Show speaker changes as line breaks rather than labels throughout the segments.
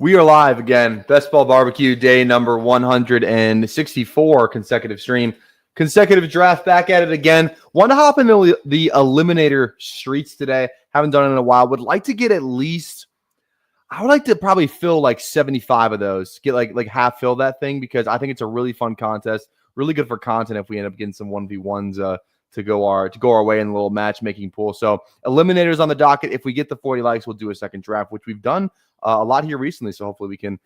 We are live again. Best Ball Barbecue day number 164 consecutive stream. Consecutive draft back at it again. Want to hop into the Eliminator streets today. Haven't done it in a while. Would like to get at least, I would like to probably fill like 75 of those. Get like half fill that thing because I think it's a really fun contest. Really good for content if we end up getting some 1v1s to go our way in the little matchmaking pool. So Eliminators on the docket. If we get the 40 likes, we'll do a second draft, which we've done a lot here recently. So hopefully we can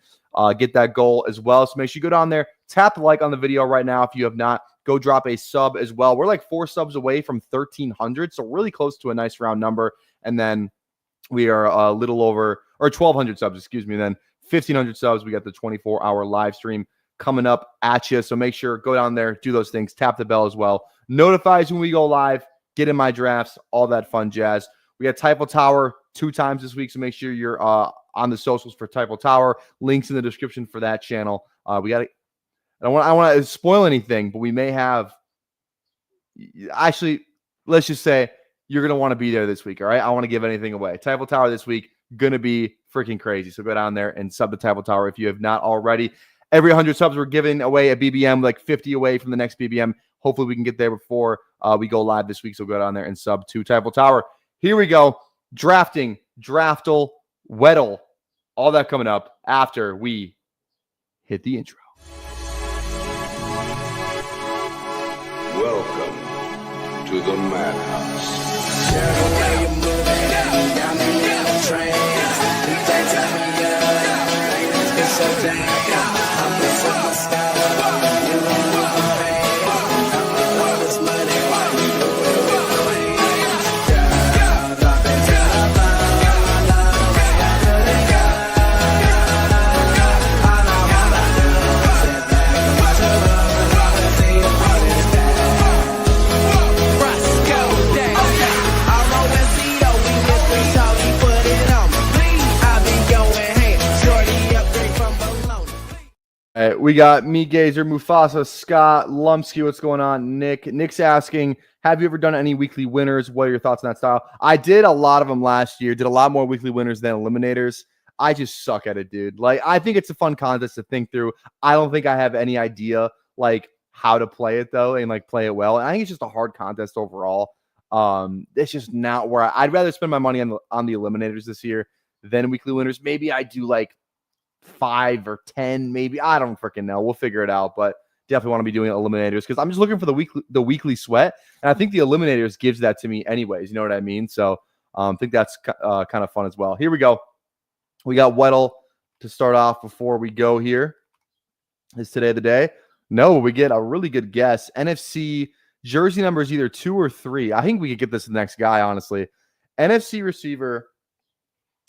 get that goal as well. So make sure you go down there, tap the like on the video right now. If you have not, go drop a sub as well. We're like 4 subs away from 1,300. So really close to a nice round number. And then we are a little over, or 1,200 subs, excuse me. And then 1,500 subs. We got the 24-hour live stream coming up at you. So make sure, go down there, do those things, tap the bell as well. Notifies when we go live, get in my drafts, all that fun jazz. We got Typo Tower 2 times this week, so make sure you're on the socials for Typo Tower. Links in the description for that channel. We got to. I don't want to spoil anything, but we may have. Actually, let's just say you're gonna want to be there this week. All right, I don't want to give anything away. Typo Tower this week gonna be freaking crazy. So go down there and sub the Typo Tower if you have not already. Every 100 subs, we're giving away a BBM, like 50 away from the next BBM. Hopefully, we can get there before we go live this week. So go down there and sub to Typo Tower. Here we go. Drafting, Draftle, Weddle, all that coming up after we hit the intro.
Welcome to the Madhouse.
We got me, Gazer, Mufasa, Scott, Lumsky. What's going on? Nick's asking, have you ever done any weekly winners? What are your thoughts on that style? I did a lot of them last year. Did a lot more weekly winners than eliminators. I just suck at it, dude. Like, I think it's a fun contest to think through. I don't think I have any idea like how to play it though, and like play it well. And I think it's just a hard contest overall. It's just not where I'd rather spend my money on the eliminators this year than weekly winners. Maybe I do like 5 or 10, maybe. I don't freaking know. We'll figure it out, but definitely want to be doing eliminators because I'm just looking for the weekly sweat, and I think the eliminators gives that to me anyways. You know what I mean? So I think that's kind of fun as well. Here we go. We got Weddle to start off before we go here. Is today the day? No, we get a really good guess. NFC jersey number is either 2 or 3. I think we could get this next guy, honestly. NFC receiver,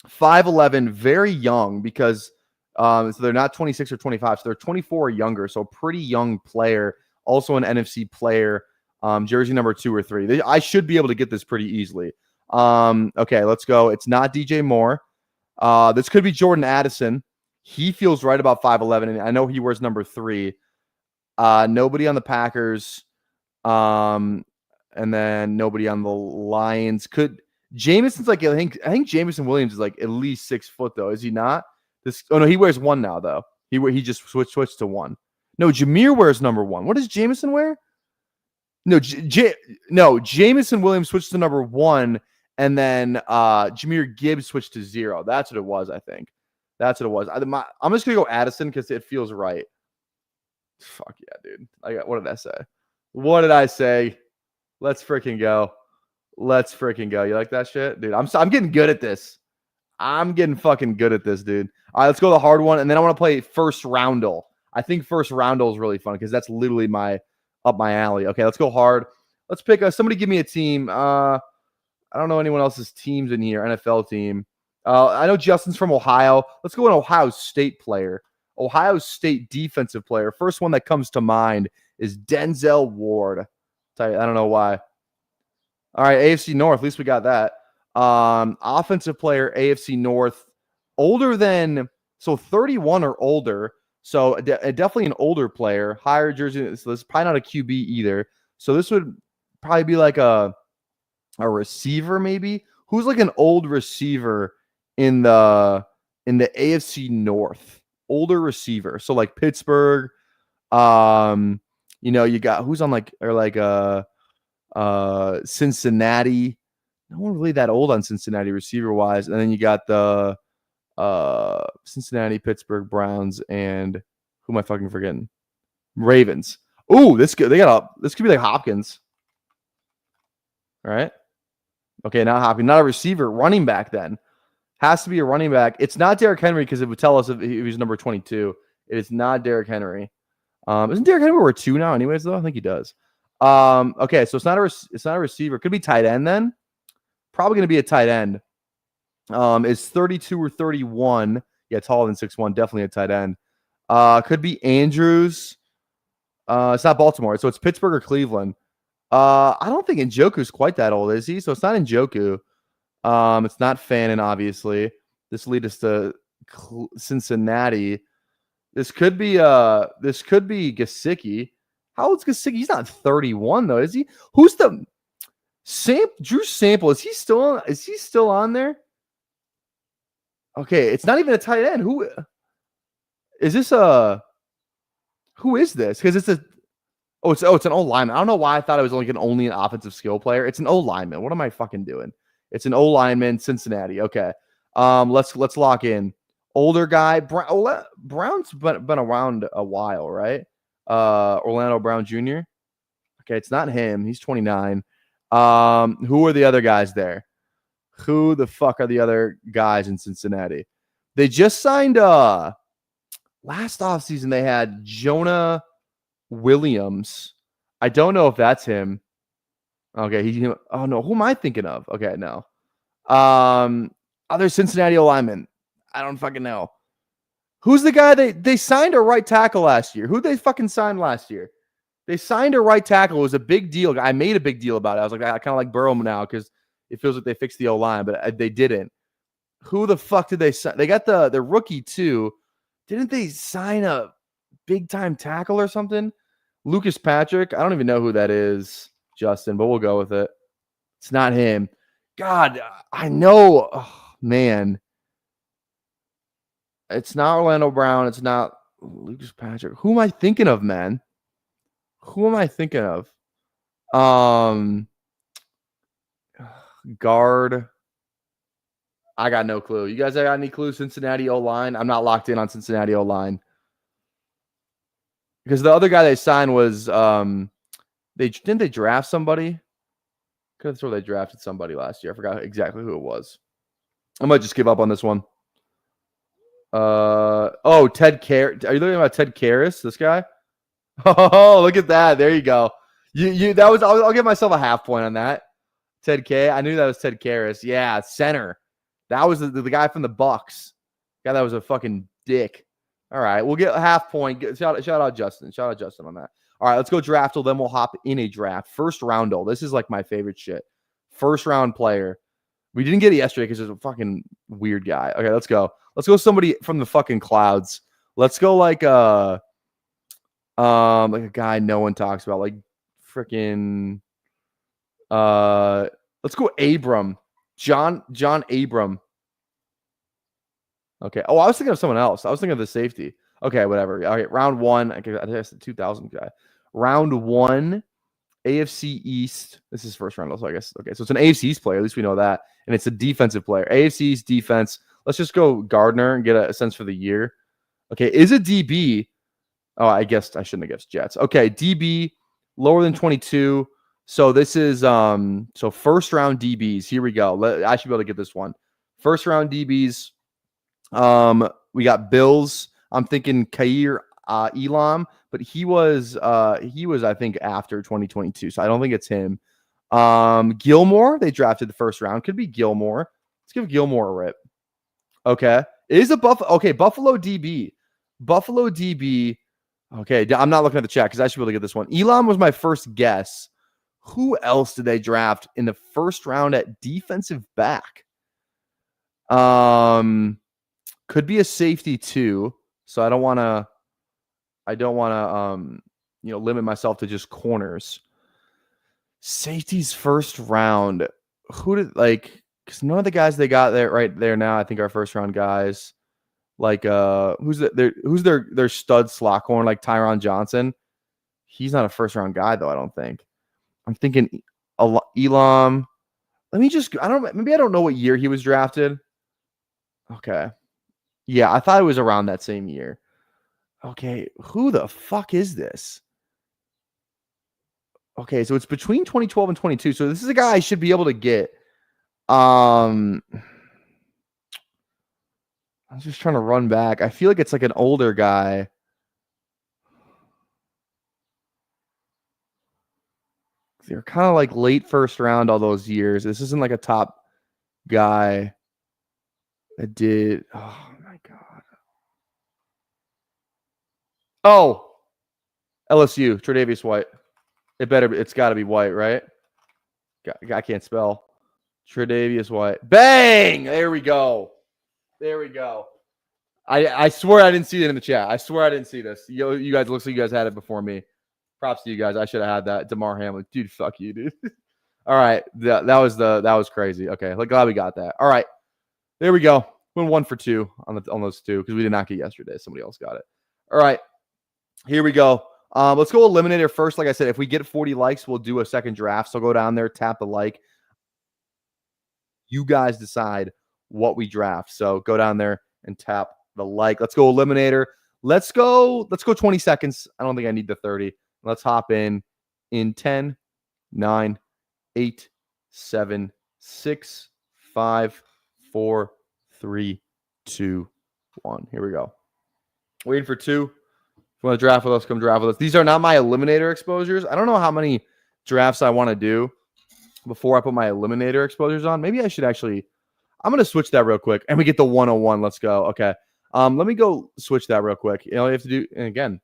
5'11", very young because so they're not 26 or 25, so they're 24 or younger, so pretty young player. Also an NFC player, jersey number 2 or 3. I should be able to get this pretty easily. Okay, let's go. It's not DJ Moore. This could be Jordan Addison. He feels right about 5'11", and I know he wears number 3. Nobody on the Packers, and then nobody on the Lions. Jameson's like, I think Jameson Williams is like at least 6 foot though, is he not? Oh no, he wears 1 now though. He just switched to 1. No, Jameer wears number 1. What does Jameson wear? No, Jameson Williams switched to number 1, and then Jahmyr Gibbs switched to 0. That's what it was, I think. That's what it was. I'm just gonna go Addison because it feels right. Fuck yeah, dude. What did I say? What did I say? Let's freaking go. Let's freaking go. You like that shit, dude? I'm getting good at this. I'm getting fucking good at this, dude. All right, let's go to the hard one, and then I want to play first roundel. I think first roundel is really fun because that's literally up my alley. Okay, let's go hard. Let's pick somebody. Give me a team. I don't know anyone else's teams in here. NFL team. I know Justin's from Ohio. Let's go an Ohio State player. Ohio State defensive player. First one that comes to mind is Denzel Ward. I don't know why. All right, AFC North. At least we got that. Offensive player, AFC North, older than, so 31 or older. So definitely an older player, higher jersey. So this is probably not a QB either. So this would probably be like a receiver, maybe. Who's like an old receiver in the in the AFC North, older receiver. So like Pittsburgh, you got who's on Cincinnati. No one really that old on Cincinnati receiver wise. And then you got the Cincinnati, Pittsburgh Browns, and who am I fucking forgetting? Ravens. Ooh, this could be like Hopkins. All right. Okay, not Hopkins, not a receiver, running back then. Has to be a running back. It's not Derrick Henry because it would tell us if he was number 22. It is not Derrick Henry. Isn't Derrick Henry number 2 now anyways, though? I think he does. Okay, so it's not a receiver. Could be tight end then. Probably going to be a tight end. Is 32 or 31. Yeah, taller than 6'1". Definitely a tight end. Could be Andrews. It's not Baltimore, so it's Pittsburgh or Cleveland. I don't think Njoku's quite that old, is he? So it's not Njoku. It's not Fannin, obviously. This lead us to Cincinnati. This could be Gesicki. How old's Gesicki? He's not 31 though, is he? Who's the Drew Sample? Is he still on there? Okay, it's not even a tight end. Who is this? Who is this? Because it's an O lineman. I don't know why I thought it was only an offensive skill player. It's an O lineman. What am I fucking doing? It's an O lineman, Cincinnati. Okay. Let's lock in. Older guy. Brown's been around a while, right? Orlando Brown Jr. Okay, it's not him. He's 29. Who are the other guys there? Who the fuck are the other guys in Cincinnati? They just signed last offseason they had Jonah Williams. I don't know if that's him. Okay, oh no, who am I thinking of? Okay, no. Other Cincinnati lineman. I don't fucking know. Who's the guy they signed a right tackle last year? Who they fucking signed last year? They signed a right tackle. It was a big deal. I made a big deal about it. I was like, I kind of like Burrow now because it feels like they fixed the O-line, but they didn't. Who the fuck did they sign? They got the rookie too. Didn't they sign a big-time tackle or something? Lucas Patrick. I don't even know who that is, Justin, but we'll go with it. It's not him. God, I know. Oh, man. It's not Orlando Brown. It's not Lucas Patrick. Who am I thinking of, man? Who am I thinking of? Guard. I got no clue. You guys got any clue? Cincinnati O-line? I'm not locked in on Cincinnati O-line. Because the other guy they signed was didn't they draft somebody? Could have sworn they drafted somebody last year. I forgot exactly who it was. I might just give up on this one. Ted Karras. Are you looking about Ted Karras? This guy? Oh, look at that. There you go. I'll give myself a half point on that. Ted K. I knew that was Ted Karras. Yeah, center. That was the guy from the Bucks. Guy that was a fucking dick. All right, we'll get a half point. Shout out Justin. Shout out Justin on that. All right, let's go draftal. Then we'll hop in a draft. First roundal. This is like my favorite shit. First round player. We didn't get it yesterday because there's a fucking weird guy. Okay, let's go. Let's go somebody from the fucking clouds. Let's go like a guy no one talks about, like freaking. Let's go Abram. John Abram. Okay. Oh, I was thinking of someone else. I was thinking of the safety. Okay, whatever. All right, round one. I guess that's the 2000 guy. Round one, AFC East. This is first round, so I guess. Okay, so it's an AFC East player. At least we know that. And it's a defensive player. AFC East defense. Let's just go Gardner and get a sense for the year. Okay, is a DB. Oh, I guess I shouldn't have guessed Jets. Okay, DB, lower than 22. So this is so first round DBs. Here we go. I should be able to get this one. First round DBs. We got Bills. I'm thinking Kair Elam, but he was I think after 2022. So I don't think it's him. Gilmore, they drafted the first round. Could be Gilmore. Let's give Gilmore a rip. Okay. It is a Buffalo DB. Buffalo DB. Okay, I'm not looking at the chat because I should be able to get this one. Elam was my first guess. Who else did they draft in the first round at defensive back? Could be a safety too. So I don't want to limit myself to just corners. Safeties first round. Who did because none of the guys they got there right there now I think are first round guys. Like who's their stud slot corner like Tyron Johnson? He's not a first round guy though. I don't think. I'm thinking Elam. Let me just. Maybe I don't know what year he was drafted. Okay. Yeah, I thought it was around that same year. Okay, who the fuck is this? Okay, so it's between 2012 and 22. So this is a guy I should be able to get. I'm just trying to run back. I feel like it's like an older guy. They're kind of like late first round all those years. This isn't like a top guy that did. Oh my God. Oh, LSU, Tre'Davious White. It's got to be White, right? I can't spell. Tre'Davious White. Bang! There we go. I swear I didn't see it in the chat. I swear I didn't see this. You guys, looks like you guys had it before me. Props to you guys. I should have had that. DeMar Hamlin. Dude, fuck you, dude. All right. That was crazy. Okay. Glad we got that. All right. There we go. Went 1 for 2 on those two because we did not get yesterday. Somebody else got it. All right. Here we go. Let's go Eliminator first. Like I said, if we get 40 likes, we'll do a second draft. So go down there, tap the like. You guys decide what we draft. So go down there and tap the like. Let's go Eliminator. Let's go 20 seconds. I don't think I need the 30. Let's hop in 10, 9, 8, 7, 6, 5, 4, 3, 2, 1. Here we go. Waiting for 2. If you want to draft with us, come draft with us. These are not my Eliminator exposures. I don't know how many drafts I want to do before I put my Eliminator exposures on. Maybe I should actually. I'm going to switch that real quick. And we get the 101. Let's go. Okay. Let me go switch that real quick. You have to do, and again,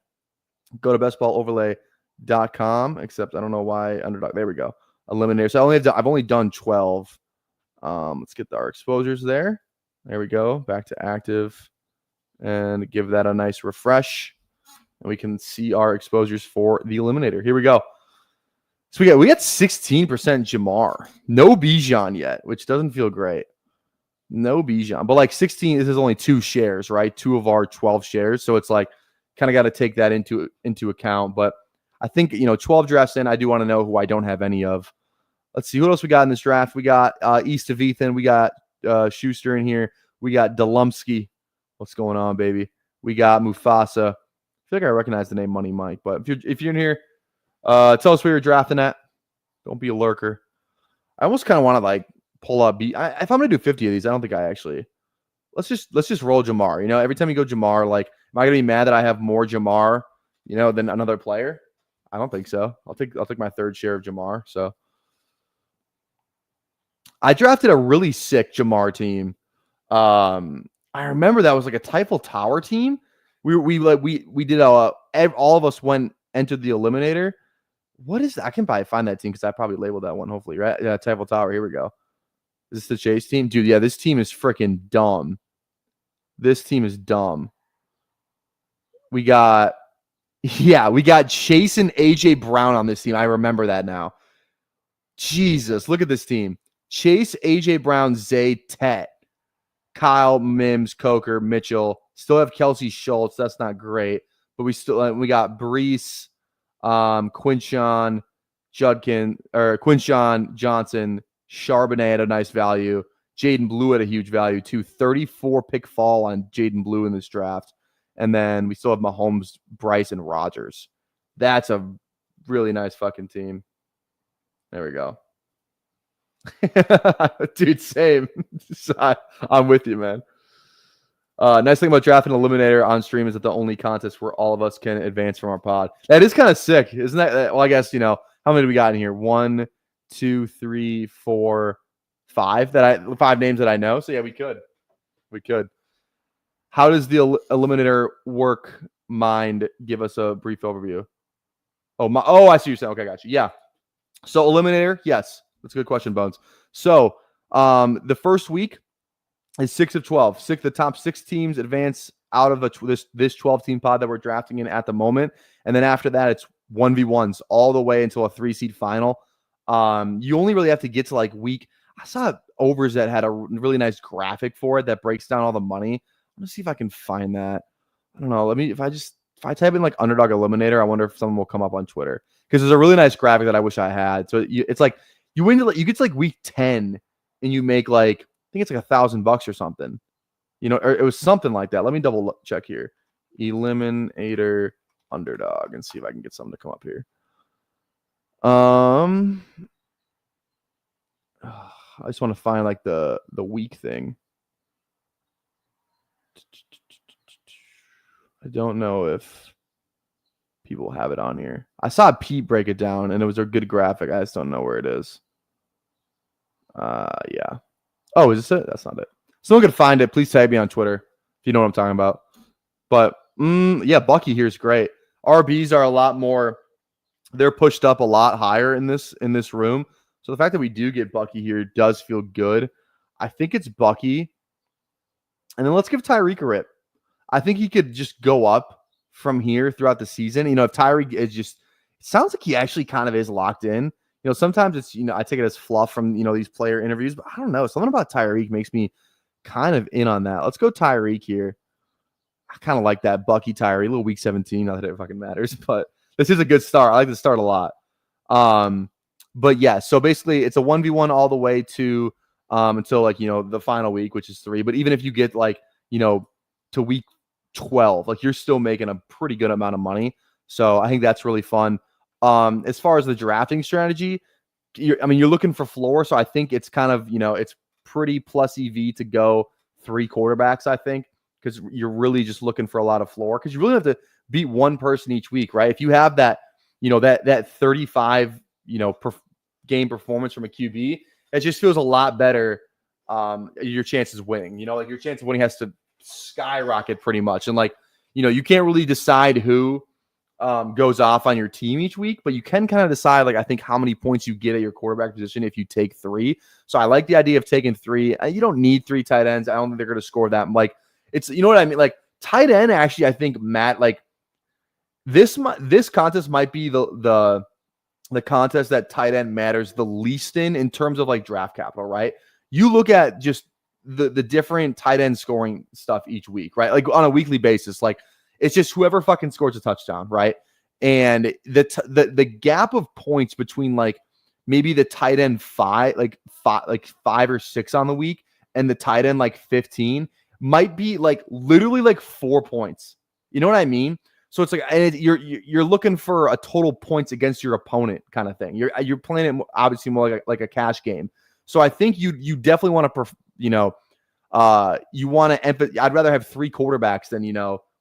go to bestballoverlay.com, except I don't know why underdog. There we go. Eliminator. So I've only done 12. Let's get our exposures there. There we go. Back to active and give that a nice refresh. And we can see our exposures for the Eliminator. Here we go. So we got 16% Jamar. No Bijan yet, which doesn't feel great. No Bijan. But like 16, this is only 2 shares, right? 2 of our 12 shares. So it's like kind of got to take that into account. But I think, 12 drafts in, I do want to know who I don't have any of. Let's see. Who else we got in this draft? We got East of Ethan. We got Schuster in here. We got Delumsky. What's going on, baby? We got Mufasa. I feel like I recognize the name Money Mike. But if you're in here, tell us where you're drafting at. Don't be a lurker. I almost kind of want to pull up. If I'm gonna do 50 of these, I don't think I actually. Let's just roll Jamar. Every time you go Jamar, am I gonna be mad that I have more Jamar, than another player? I don't think so. I'll take my third share of Jamar. So I drafted a really sick Jamar team. I remember that was like a Typhel Tower team. We did all of us entered the Eliminator. What is that? I can probably find that team because I probably labeled that one, hopefully, right? Yeah, Typhel Tower. Here we go. Is this the Chase team? Dude, yeah, this team is freaking dumb. This team is dumb. We got Chase and AJ Brown on this team. I remember that now. Jesus, look at this team. Chase, AJ Brown, Zay, Tet, Kyle, Mims, Coker, Mitchell. Still have Kelsey Schultz. That's not great. But we got Brees, Quinshon, Quinshon, Johnson, Charbonnet at a nice value. Jaden Blue at a huge value too. 34 pick fall on Jaden Blue in this draft. And then we still have Mahomes, Bryce, and Rodgers. That's a really nice fucking team. There we go. Dude, same. I'm with you, man. Nice thing about drafting Eliminator on stream is that the only contest where all of us can advance from our pod. That is kind of sick, isn't that? Well, I guess, how many do we got in here? 1, 2, 3, 4, 5 5 names that I know. So yeah, we could. How does the Eliminator work? Mind, give us a brief overview. I see what you're saying. Okay, got you. Yeah. So Eliminator, yes. That's a good question, Bones. So the first week is 6 of 12. The top 6 teams advance out of this 12-team pod that we're drafting in at the moment. And then after that, it's 1v1s all the way until a 3-seed final. You only really have to get to week. I saw Overs that had a really nice graphic for it that breaks down all the money. Let me see if I can find that. I don't know. If I type in like underdog eliminator, I wonder if someone will come up on Twitter, because there's a really nice graphic that I wish I had. So it's like you get to like week 10 and you make like, I think it's like $1,000 or something, or it was something like that. Let me double check here. Eliminator underdog and see if I can get something to come up here. I just want to find like the week thing. I don't know if people have it on here. I saw Pete break it down and it was a good graphic. I just don't know where it is. Yeah. Oh, is this it? That's not it. Someone could find it. Please tag me on Twitter if you know what I'm talking about. But yeah, Bucky here is great. RBs are a lot more. They're pushed up a lot higher in this room. So the fact that we do get Bucky here does feel good. I think it's Bucky. And then let's give Tyreek a rip. I think he could just go up from here throughout the season. If Tyreek is just, it sounds like he actually kind of is locked in. Sometimes it's, I take it as fluff from, these player interviews, but I don't know. Something about Tyreek makes me kind of in on that. Let's go Tyreek here. I kind of like that Bucky Tyreek, a little week 17, not that it fucking matters, but this is a good start. I like the start a lot. But yeah, so basically it's a 1v1 all the way to until like, the final week, which is 3. But even if you get like, to week 12, like you're still making a pretty good amount of money. So I think that's really fun. As far as the drafting strategy, you're looking for floor. So I think it's kind of, it's pretty plus EV to go 3 quarterbacks, I think, because you're really just looking for a lot of floor, because you really have to beat one person each week, right? If you have that, that 35, game performance from a QB, it just feels a lot better. Your chances of winning, like your chance of winning has to skyrocket pretty much. And like, you can't really decide who goes off on your team each week, but you can kind of decide, like, I think how many points you get at your quarterback position if you take 3. So I like the idea of taking 3. You don't need 3 tight ends. I don't think they're going to score that. Like, it's, you know what I mean? Like tight end, actually, I think Matt, like this contest might be the contest that tight end matters the least in terms of like draft capital, right? You look at just the different tight end scoring stuff each week, right? Like on a weekly basis, like it's just whoever fucking scores a touchdown, right? And the gap of points between like maybe the tight end 5 or 6 on the week and the tight end like 15 might be like literally like 4 points. You know what I mean? So it's like, and you're looking for a total points against your opponent kind of thing. You're playing it obviously more like a cash game. So I think you definitely want to, you want to I'd rather have 3 quarterbacks than,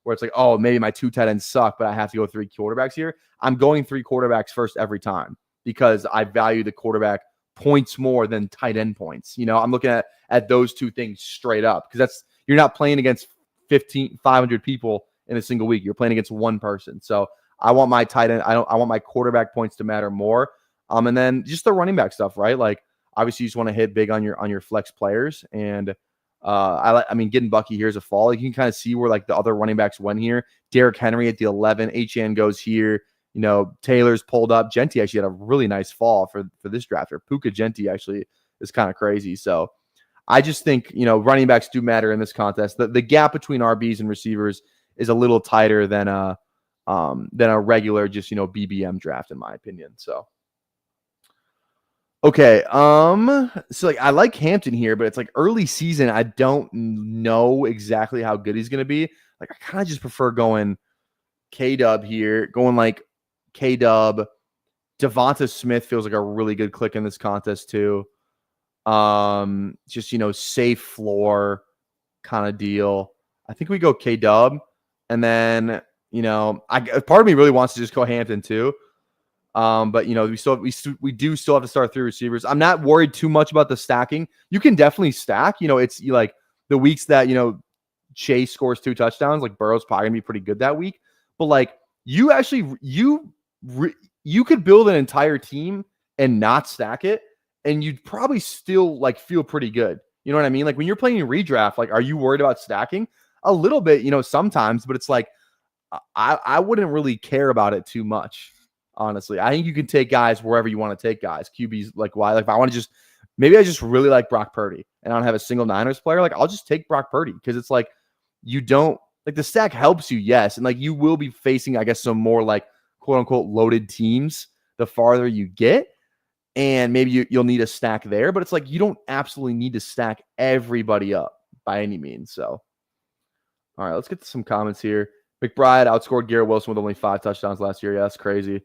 where it's like, oh, maybe my 2 tight ends suck, but I have to go 3 quarterbacks here. I'm going 3 quarterbacks first every time because I value the quarterback points more than tight end points. I'm looking at those 2 things straight up, because you're not playing against 500 people in a single week. You're playing against one person. So I want my tight end. I want my quarterback points to matter more. And then just the running back stuff, right? Like obviously you just want to hit big on your flex players. And getting Bucky here is a fall. Like you can kind of see where like the other running backs went here. Derrick Henry at the 11, HN goes here. Taylor's pulled up. Genti actually had a really nice fall for this drafter. Puka Genti actually is kind of crazy. So I just think, running backs do matter in this contest. The gap between RBs and receivers is a little tighter than a regular just, BBM draft, in my opinion. So, okay. So like I like Hampton here, but it's like early season. I don't know exactly how good he's going to be. Like I kind of just prefer going K-Dub here, going like K-Dub. Devonta Smith feels like a really good click in this contest too. Just, safe floor kind of deal. I think we go K-Dub. And then, part of me really wants to just go Hampton too. But we do still have to start 3 receivers. I'm not worried too much about the stacking. You can definitely stack. It's like the weeks that Chase scores 2 touchdowns, like Burrow's probably gonna be pretty good that week. But like you could build an entire team and not stack it, and you'd probably still like feel pretty good. You know what I mean? Like when you're playing redraft, like are you worried about stacking? A little bit, sometimes, but it's like I wouldn't really care about it too much, honestly. I think you can take guys wherever you want to take guys. QBs, like why? Like if I want to maybe I just really like Brock Purdy and I don't have a single Niners player, like I'll just take Brock Purdy because it's like you don't like the stack helps you, yes. And like you will be facing, I guess, some more like quote unquote loaded teams the farther you get. And maybe you'll need a stack there, but it's like you don't absolutely need to stack everybody up by any means. So, all right, let's get to some comments here. McBride outscored Garrett Wilson with only 5 touchdowns last year. Yeah, that's crazy.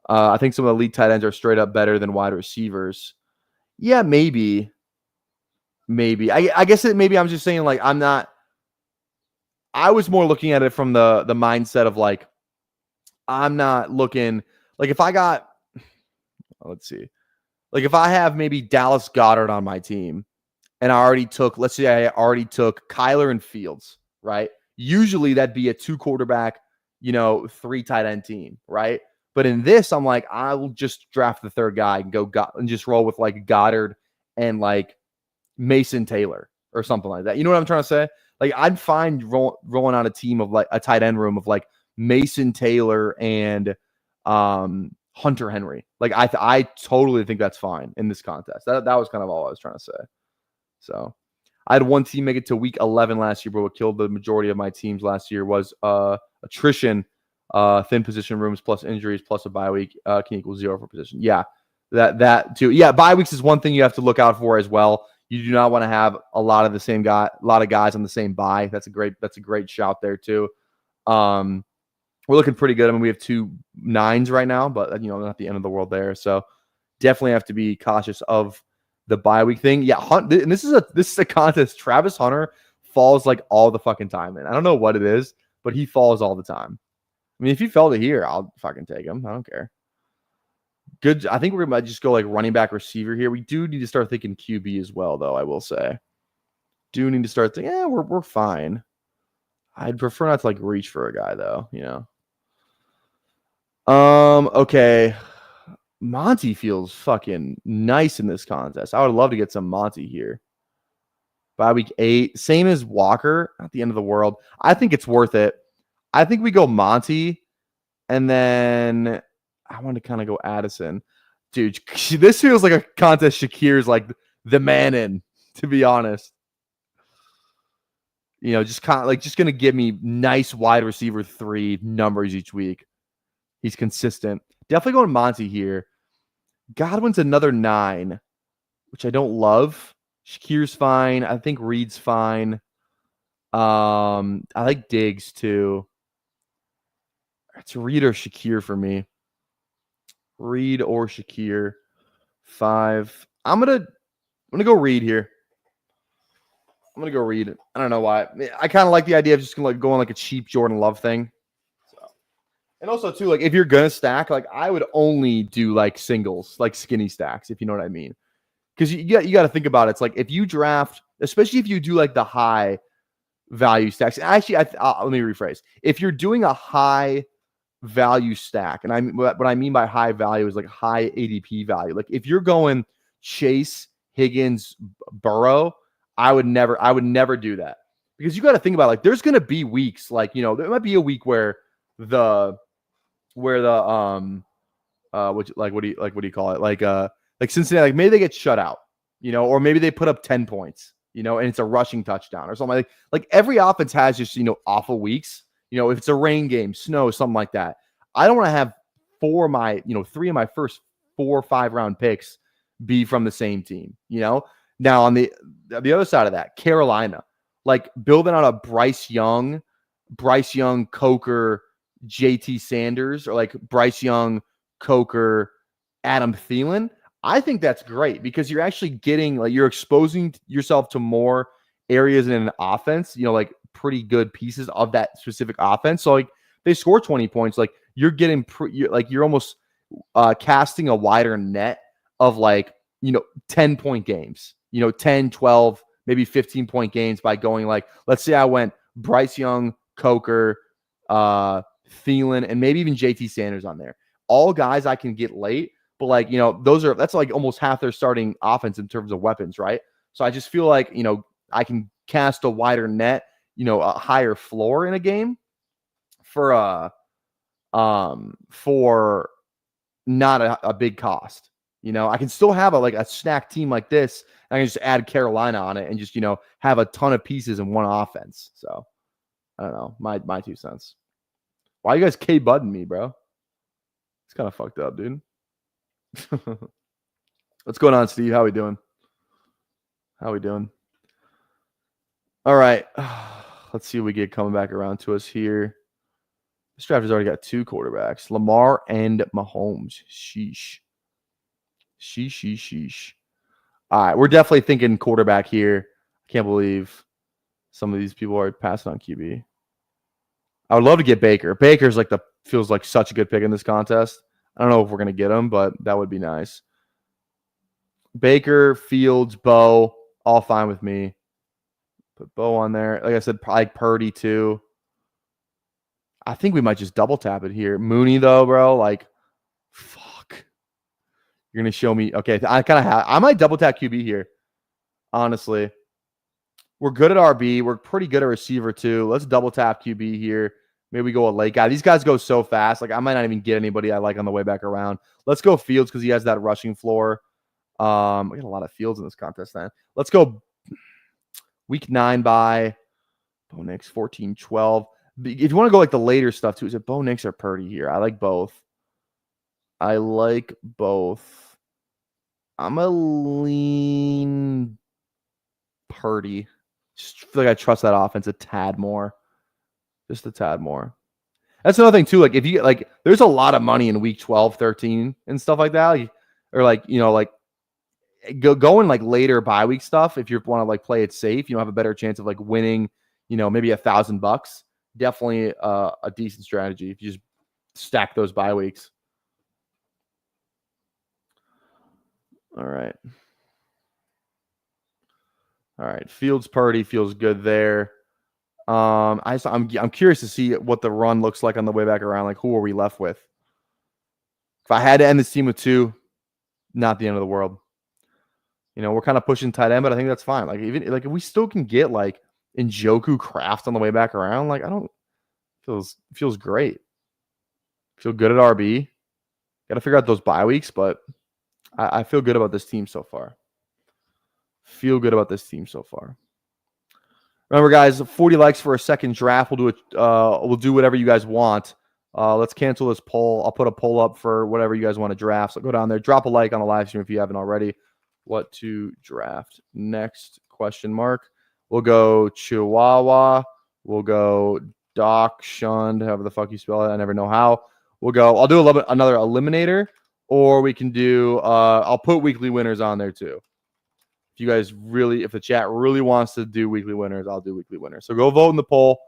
I think some of the elite tight ends are straight up better than wide receivers. Yeah, maybe. I guess maybe I'm just saying like I was more looking at it from the mindset of like I'm not looking like if I got let's see. Like if I have maybe Dallas Goedert on my team and I already took, let's say I already took Kyler and Fields, right? Usually that'd be a 2 quarterback, 3 tight end team, right? But in this, I'm like, I'll just draft the third guy and and just roll with like Goddard and like Mason Taylor or something like that. You know what I'm trying to say? Like I'd find rolling on a team of like a tight end room of like Mason Taylor and Hunter Henry. Like I totally think that's fine in this contest. That was kind of all I was trying to say. So I had one team make it to week 11 last year, but what killed the majority of my teams last year was attrition, thin position rooms plus injuries plus a bye week can equal 0 for position. Yeah, that too. Yeah, bye weeks is one thing you have to look out for as well. You do not want to have a lot of guys on the same bye. That's a great shout there too. We're looking pretty good. I mean, we have 2 9s right now, but not the end of the world there. So definitely have to be cautious of the bye week thing. Yeah, and this is a contest. Travis Hunter falls like all the fucking time, and I don't know what it is, but he falls all the time. I mean, if he fell to here, I'll fucking take him. I don't care. Good. I think we're gonna just go like running back receiver here. We do need to start thinking QB as well, though. I will say, do need to start thinking. Yeah, we're fine. I'd prefer not to like reach for a guy though. Okay. Monty feels fucking nice in this contest. I would love to get some Monty here. By week 8, same as Walker, not the end of the world. I think it's worth it. I think we go Monty, and then I want to kind of go Addison. Dude, this feels like a contest Shakir's like the man in, to be honest. Just going to give me nice wide receiver 3 numbers each week. He's consistent. Definitely going Monty here. Godwin's another 9, which I don't love. Shakir's fine. I think Reed's fine. I like Diggs too. It's Reed or Shakir for me. Reed or Shakir. 5. I'm gonna go Reed here. I'm gonna go Reed. I don't know why. I kind of like the idea of just going like a cheap Jordan Love thing. And also, too, like if you're going to stack, like I would only do like singles, like skinny stacks, if you know what I mean. Because you got to think about it. It's like if you draft, especially if you do like the high value stacks. Actually, let me rephrase. If you're doing a high value stack, and what I mean by high value is like high ADP value. Like if you're going Chase, Higgins, Burrow, I would never do that. Because you got to think about it, like there's going to be weeks like, there might be a week where what do you call it? Like Cincinnati, like maybe they get shut out, or maybe they put up 10 points, and it's a rushing touchdown or something like every offense has just, awful weeks, if it's a rain game, snow, something like that. I don't want to have 3 of my first 4 or 5 round picks be from the same team, Now on the other side of that, Carolina, like building on a Bryce Young, Coker, JT Sanders, or like Bryce Young, Coker, Adam Thielen. I think that's great because you're actually getting you're exposing yourself to more areas in an offense, like pretty good pieces of that specific offense. So like they score 20 points, like you're getting you're almost casting a wider net of 10-point games, 10, 12, maybe 15-point games by going let's say I went Bryce Young, Coker, Thielen, and maybe even JT Sanders on there. All guys I can get late, but that's like almost half their starting offense in terms of weapons, right? So I just feel like, I can cast a wider net, a higher floor in a game for not a big cost. I can still have a snack team like this. I can just add Carolina on it and just, have a ton of pieces in one offense. So I don't know. My 2 cents. Why you guys K-budding me, bro? It's kind of fucked up, dude. What's going on, Steve? How we doing? How we doing? All right. Let's see what we get coming back around to us here. This draft has already got 2 quarterbacks, Lamar and Mahomes. Sheesh. Sheesh. All right. We're definitely thinking quarterback here. I can't believe some of these people are passing on QB. I would love to get Baker. Baker's like feels like such a good pick in this contest. I don't know if we're going to get him, but that would be nice. Baker, Fields, Bo, all fine with me. Put Bo on there. Like I said, probably Purdy too. I think we might just double tap it here. Mooney though, bro, like, fuck. You're gonna show me. Okay, I might double tap QB here. Honestly, we're good at RB. We're pretty good at receiver too. Let's double tap QB here. Maybe we go a late guy. These guys go so fast. Like I might not even get anybody I like on the way back around. Let's go Fields because he has that rushing floor. We got a lot of Fields in this contest then. Let's go week 9 by Bo Nix 14-12. If you want to go like the later stuff too, is it Bo Nix or Purdy here? I like both. I'm a lean Purdy. Just feel like I trust that offense a tad more. Just a tad more. That's another thing too. Like if you like, there's a lot of money in week 12, 13 and stuff like that. Like, going like later bye week stuff. If you want to like play it safe, have a better chance of like winning, maybe $1,000. Definitely a decent strategy if you just stack those bye weeks. All right. Fields Purdy feels good there. I'm curious to see what the run looks like on the way back around. Like, who are we left with? If I had to end this team with 2, not the end of the world. We're kind of pushing tight end, but I think that's fine. Like, even like if we still can get like Njoku Kraft on the way back around, like feels great. Feel good at RB. Got to figure out those bye weeks, but I feel good about this team so far. Remember, guys, 40 likes for a second draft. We'll do it. We'll do whatever you guys want. Let's cancel this poll. I'll put a poll up for whatever you guys want to draft. So go down there, drop a like on the live stream if you haven't already. What to draft next? ? We'll go Chihuahua. We'll go Doc Shund, however the fuck you spell it. I never know how. I'll do another Eliminator, or we can do, I'll put weekly winners on there too. If the chat really wants to do weekly winners, I'll do weekly winners. So go vote in the poll.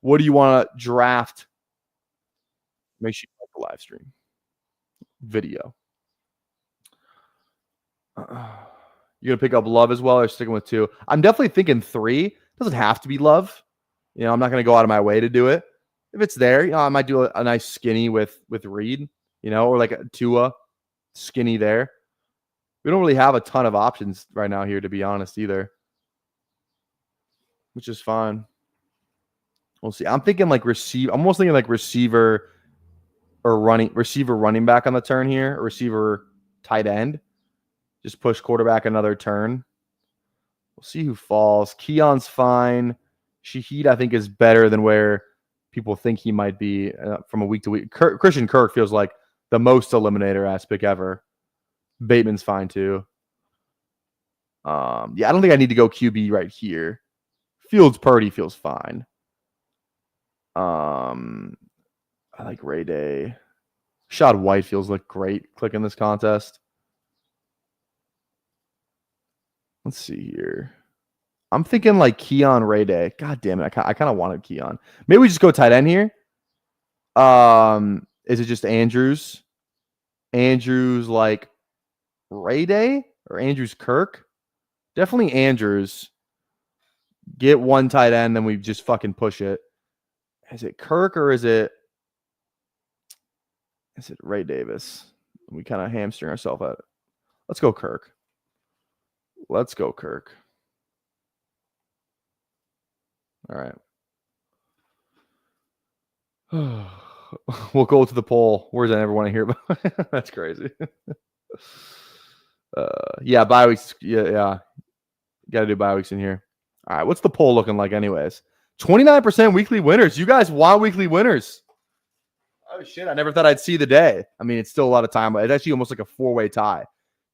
What do you want to draft? Make sure you like the live stream video. You're going to pick up Love as well, or sticking with 2? I'm definitely thinking 3. It doesn't have to be Love. I'm not going to go out of my way to do it. If it's there, I might do a nice skinny with Reed, or like a Tua skinny there. We don't really have a ton of options right now here, to be honest, either, which is fine. We'll see. I'm thinking like almost thinking like receiver running back on the turn here, or receiver tight end. Just push quarterback another turn. We'll see who falls. Keon's fine. Shaheed, I think, is better than where people think he might be from a week to week. Christian Kirk feels like the most Eliminator ass pick ever. Bateman's fine too. I don't think I need to go QB right here. Fields Purdy feels fine. I like Ray Day. Shad White feels like great. Click in this contest. Let's see here. I'm thinking like Keon Ray Day. God damn it. I kind of wanted Keon. Maybe we just go tight end here. Is it just Andrews? Andrews like Ray Day or Andrews Kirk? Definitely Andrews. Get 1 tight end, then we just fucking push it. Is it Kirk or is it Ray Davis? We kind of hamstring ourselves at it. Let's go Kirk. All right. We'll go to the poll. Where does I never want to hear about? That's crazy. Bye weeks. Yeah. Got to do bye weeks in here. All right. What's the poll looking like anyways? 29% weekly winners. You guys want weekly winners. Oh, shit. I never thought I'd see the day. I mean, it's still a lot of time, but it's actually almost like a four-way tie.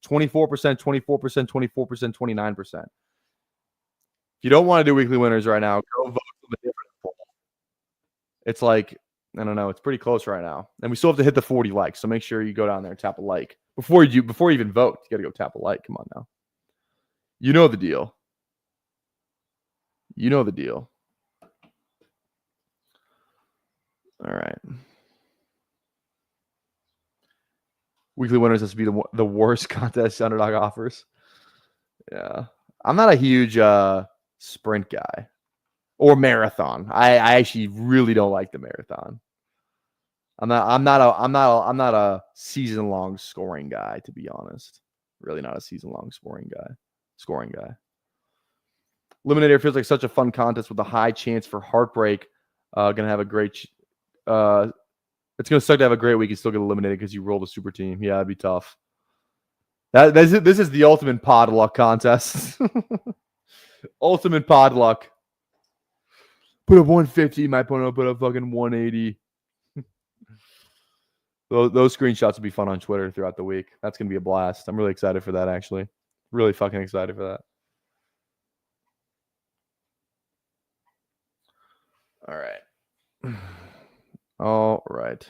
24%, 24%, 24%, 29%. If you don't want to do weekly winners right now, go vote for the different poll. It's like, I don't know. It's pretty close right now. And we still have to hit the 40 likes. So make sure you go down there and tap a like. Before you even vote, you got to go tap a like. Come on now. You know the deal. You know the deal. All right. Weekly winners has to be the worst contest underdog offers. Yeah. I'm not a huge sprint guy or marathon. I actually really don't like the marathon. I'm not a season long scoring guy, to be honest. Really not a season long scoring guy. Eliminator feels like such a fun contest with a high chance for heartbreak. Gonna have a great it's gonna suck to have a great week and still get eliminated because you rolled a super team. Yeah, it'd be tough. This is the ultimate pod luck contest. Ultimate pod luck. Put up 150, my opponent will put up fucking 180. Those screenshots will be fun on Twitter throughout the week. That's gonna be a blast. I'm really excited for that, actually. Really fucking excited for that. All right. All right.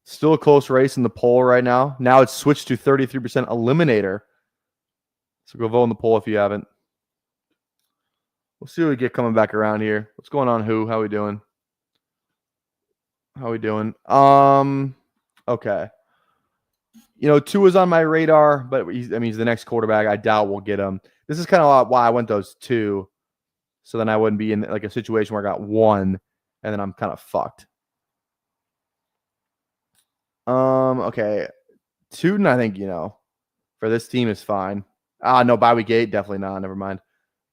Still a close race in the poll right now. Now it's switched to 33% Eliminator. So go vote in the poll if you haven't. We'll see what we get coming back around here. What's going on, Who? How we doing? Okay. You know, Tua's on my radar, but he's the next quarterback. I doubt we'll get him. This is kind of why I went those two. So then I wouldn't be in like a situation where I got one and then I'm kind of fucked. Okay. Tuden, I think, for this team is fine. No, bye week 8, definitely not. Never mind.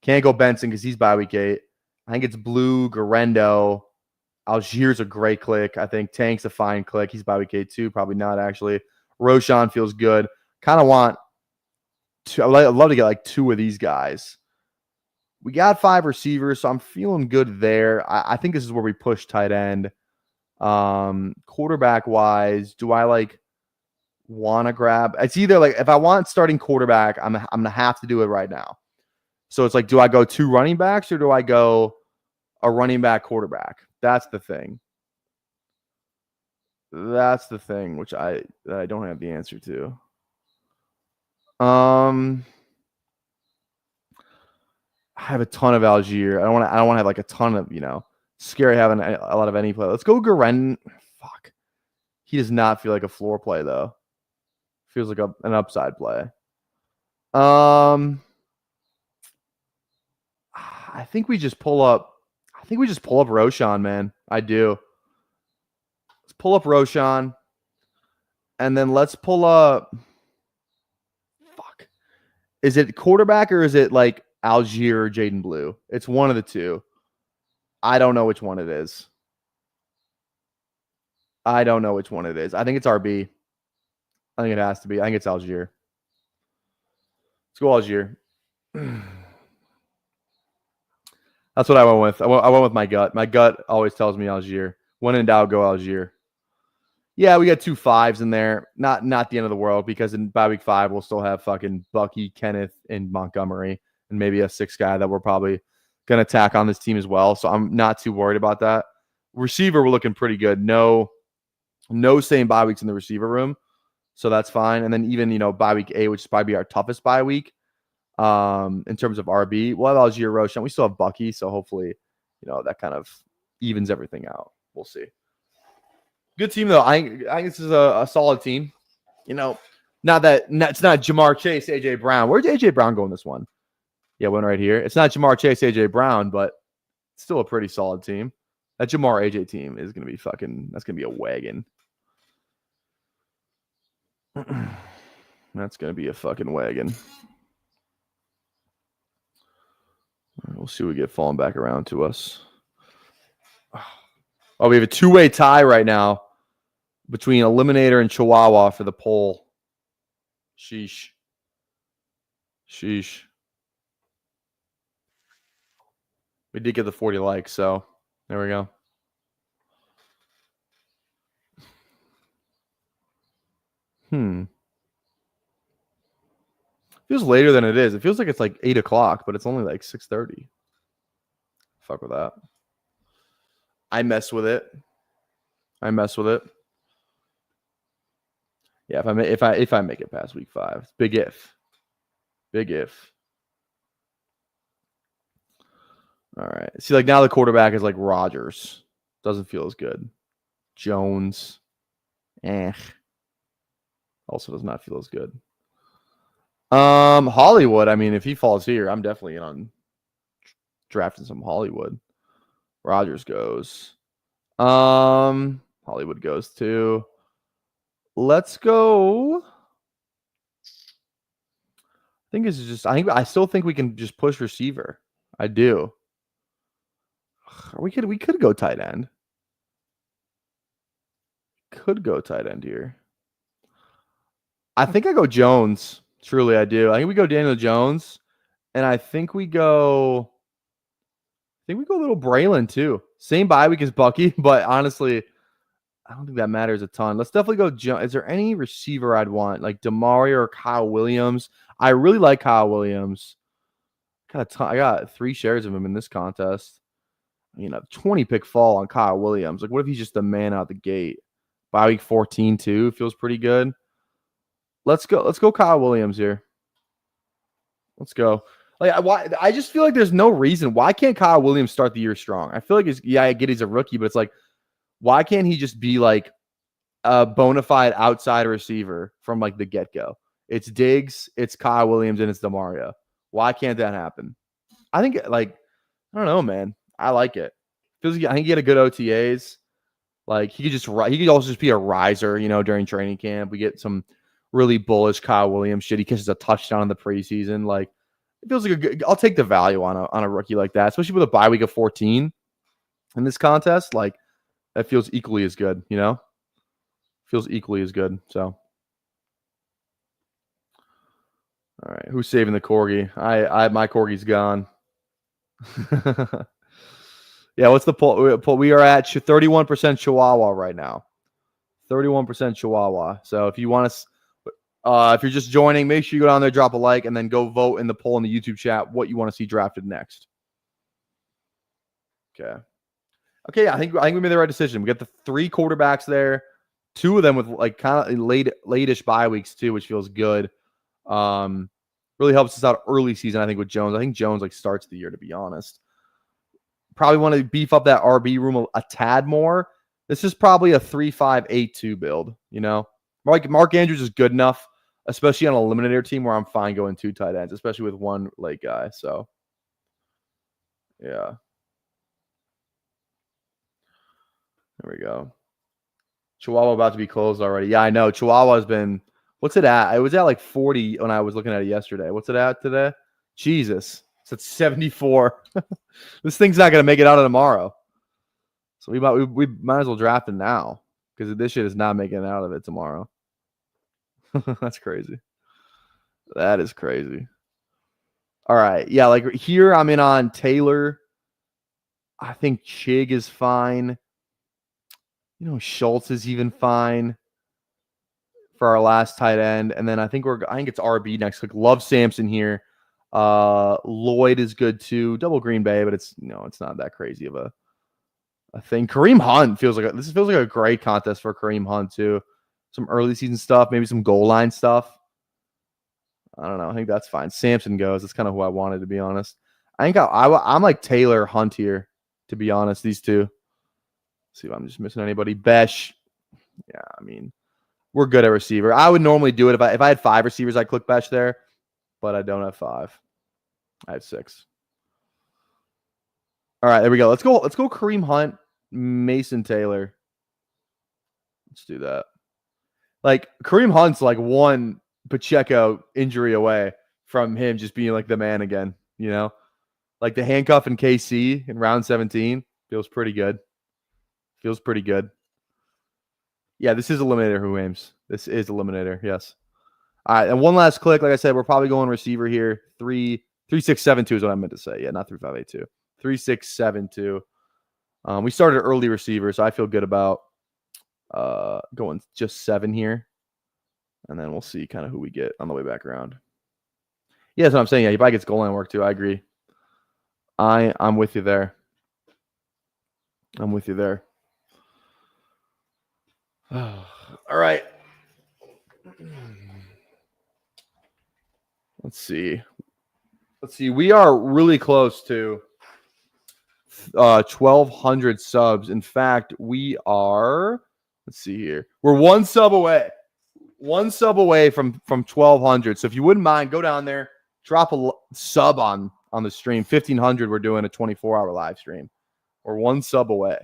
Can't go Benson because he's bye week 8. I think it's Blue, Garendo. Algier's a great click. I think Tank's a fine click. He's bye week 8 too. Probably not, actually. Roshan feels good. Kind of want to, I'd love to get like 2 of these guys. We got 5 receivers, so I'm feeling good there. I think this is where we push tight end. Quarterback wise, do I like want to grab? It's either like if I want starting quarterback, I'm gonna have to do it right now. So it's like, do I go 2 running backs or do I go a running back quarterback? That's the thing. Which I don't have the answer to. I have a ton of Algier. I don't want to have like a ton of, scary having a lot of any play. Let's go Garen. Fuck. He does not feel like a floor play though. Feels like an upside play. I think we just pull up. Roshan, man. I do. Let's pull up Roshan. And then let's pull up. Fuck. Is it quarterback or is it like Algier or Jaden Blue? It's one of the two. I don't know which one it is. I think it's RB. I think it has to be. I think it's Algier. Let's go Algier. That's what I went with. I went with my gut. My gut always tells me Algier. When in doubt, go Algier. Yeah, we got 2 5s in there. Not the end of the world because in bye week 5 we'll still have fucking Bucky, Kenneth, and Montgomery, and maybe a 6th guy that we're probably gonna tack on this team as well. So I'm not too worried about that. Receiver, we're looking pretty good. No same bye weeks in the receiver room, so that's fine. And then even bye week 8, which is probably our toughest bye week. In terms of RB, we'll have Algier, Roshan. We still have Bucky, so hopefully, that kind of evens everything out. We'll see. Good team though. I think this is a solid team. It's not Jamar Chase, AJ Brown. Where'd AJ Brown go in this one? Yeah, one right here. It's not Jamar Chase, AJ Brown, but it's still a pretty solid team. That Jamar AJ team is gonna be that's gonna be a wagon. That's gonna be a fucking wagon. We'll see what we get falling back around to us. Oh, we have a 2-way tie right now between Eliminator and Chihuahua for the poll. Sheesh. We did get the 40 likes, so there we go. Feels later than it is. It feels like it's like 8 o'clock, but it's only like 6:30. Fuck with that. I mess with it. Yeah, if I make it past week 5, big if. All right. See, like now the quarterback is like Rodgers. Doesn't feel as good. Jones. Also does not feel as good. Hollywood. I mean, if he falls here, I'm definitely in on drafting some Hollywood. Rodgers goes. Hollywood goes too. Let's go. I think this is just. I still think we can just push receiver. I do. We could go tight end. Could go tight end here. I think I go Jones. Truly, I do. I think we go Daniel Jones, and I think we go a little Braylon too. Same bye week as Bucky, but honestly, I don't think that matters a ton. Let's definitely go Jones. Is there any receiver I'd want like Demario or Kyle Williams? I really like Kyle Williams. I got 3 shares of him in this contest. I mean, a 20 pick fall on Kyle Williams. Like, what if he's just the man out the gate? Bye week 14 too feels pretty good. Let's go Kyle Williams here. Let's go. Like, I just feel like there's no reason. Why can't Kyle Williams start the year strong? I feel like I get he's a rookie, but it's like, why can't he just be like a bona fide outside receiver from like the get-go? It's Diggs, it's Kyle Williams, and it's Demario. Why can't that happen? I think like, I don't know, man. I like it. I think he had a good OTAs. Like he could also just be a riser, during training camp. We get some really bullish Kyle Williams shit. He catches a touchdown in the preseason. Like it feels like I'll take the value on a rookie like that, especially with a bye week of 14 in this contest. Like that feels equally as good, Feels equally as good. So, all right, who's saving the corgi? My corgi's gone. Yeah, what's the poll? We are at 31% Chihuahua right now. 31% Chihuahua. So if you want to, if you're just joining, make sure you go down there, drop a like, and then go vote in the poll in the YouTube chat what you want to see drafted next. Okay. Yeah, I think we made the right decision. We got the 3 quarterbacks there, 2 of them with like kind of late-ish bye weeks too, which feels good. Really helps us out early season, I think, with Jones. I think Jones like starts the year, to be honest. Probably want to beef up that RB room a tad more. This is probably a 3-5-8-2 build, Mark Andrews is good enough, especially on an Eliminator team where I'm fine going 2 tight ends, especially with 1 late guy. So, yeah. There we go. Chihuahua about to be closed already. Yeah, I know. Chihuahua has been, what's it at? It was at like 40 when I was looking at it yesterday. What's it at today? Jesus. It's at 74. This thing's not going to make it out of tomorrow. So we might as well draft it now because this shit is not making it out of it tomorrow. That's crazy. That is crazy. All right. Yeah, like here I'm in on Taylor. I think Chig is fine. Schultz is even fine for our last tight end. And then I think it's RB next. Like love Sampson here. Lloyd is good too. Double Green Bay, but it's not that crazy of a thing. Kareem Hunt feels like a great contest for Kareem Hunt too. Some early season stuff, maybe some goal line stuff. I don't know. I think that's fine. Sampson goes. That's kind of who I wanted, to be honest. I think I'm like Taylor Hunt here, to be honest. These 2. See if I'm just missing anybody. Besh. Yeah, I mean, we're good at receiver. I would normally do it if I had 5 receivers, I'd click Besh there, but I don't have 5. I have 6. All right, there we go. Let's go Kareem Hunt, Mason Taylor. Let's do that. Like Kareem Hunt's like 1 Pacheco injury away from him just being like the man again, Like the handcuff in KC in round 17 feels pretty good. Yeah, this is Eliminator who aims. This is Eliminator, yes. All right, and one last click. Like I said, we're probably going receiver here. 3-6-7-2 is what I meant to say. Yeah, not 3-5-8-2. 3.672. We started early receiver, so I feel good about going just 7 here. And then we'll see kind of who we get on the way back around. Yeah, that's what I'm saying. Yeah, he probably gets goal line work too. I agree. I'm with you there. I'm with you there. All right. Let's see. We are really close to 1,200 subs. In fact, we are. Let's see here. We're one sub away. One sub away from 1,200. So if you wouldn't mind, go down there, drop a sub on the stream. 1,500. We're doing a 24-hour live stream. We're one sub away.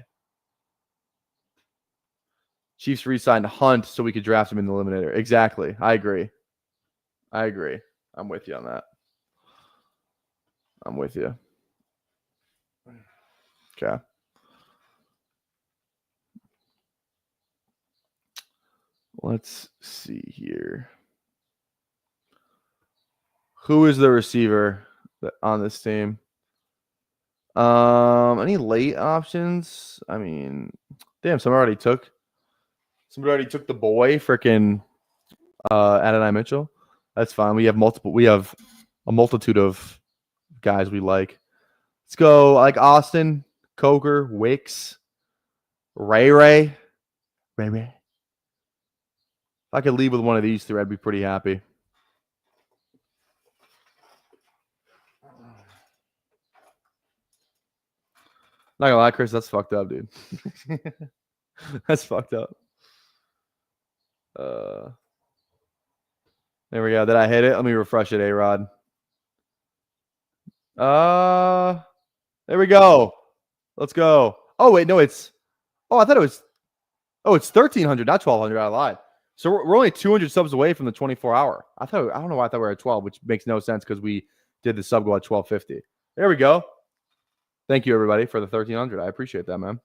Chiefs re-signed Hunt so we could draft him in the Eliminator. Exactly. I agree. I'm with you on that. I'm with you. Okay. Let's see here. Who is the receiver on this team? Any late options? I mean, damn, somebody already took the boy, freaking Adonai Mitchell. That's fine. We have a multitude of guys we like. Let's go like Austin, Coker, Wicks, Ray. If I could leave with one of these 3, I'd be pretty happy. Not gonna lie, Chris, that's fucked up, dude. That's fucked up. There we go. Did I hit it? Let me refresh it, A-Rod. There we go. Let's go. Oh, wait, no, it's... Oh, I thought it was... Oh, it's 1,300, not 1,200. I lied. So we're only 200 subs away from the 24-hour. I don't know why I thought we were at 12, which makes no sense because we did the sub goal at 1,250. There we go. Thank you, everybody, for the 1,300. I appreciate that, man.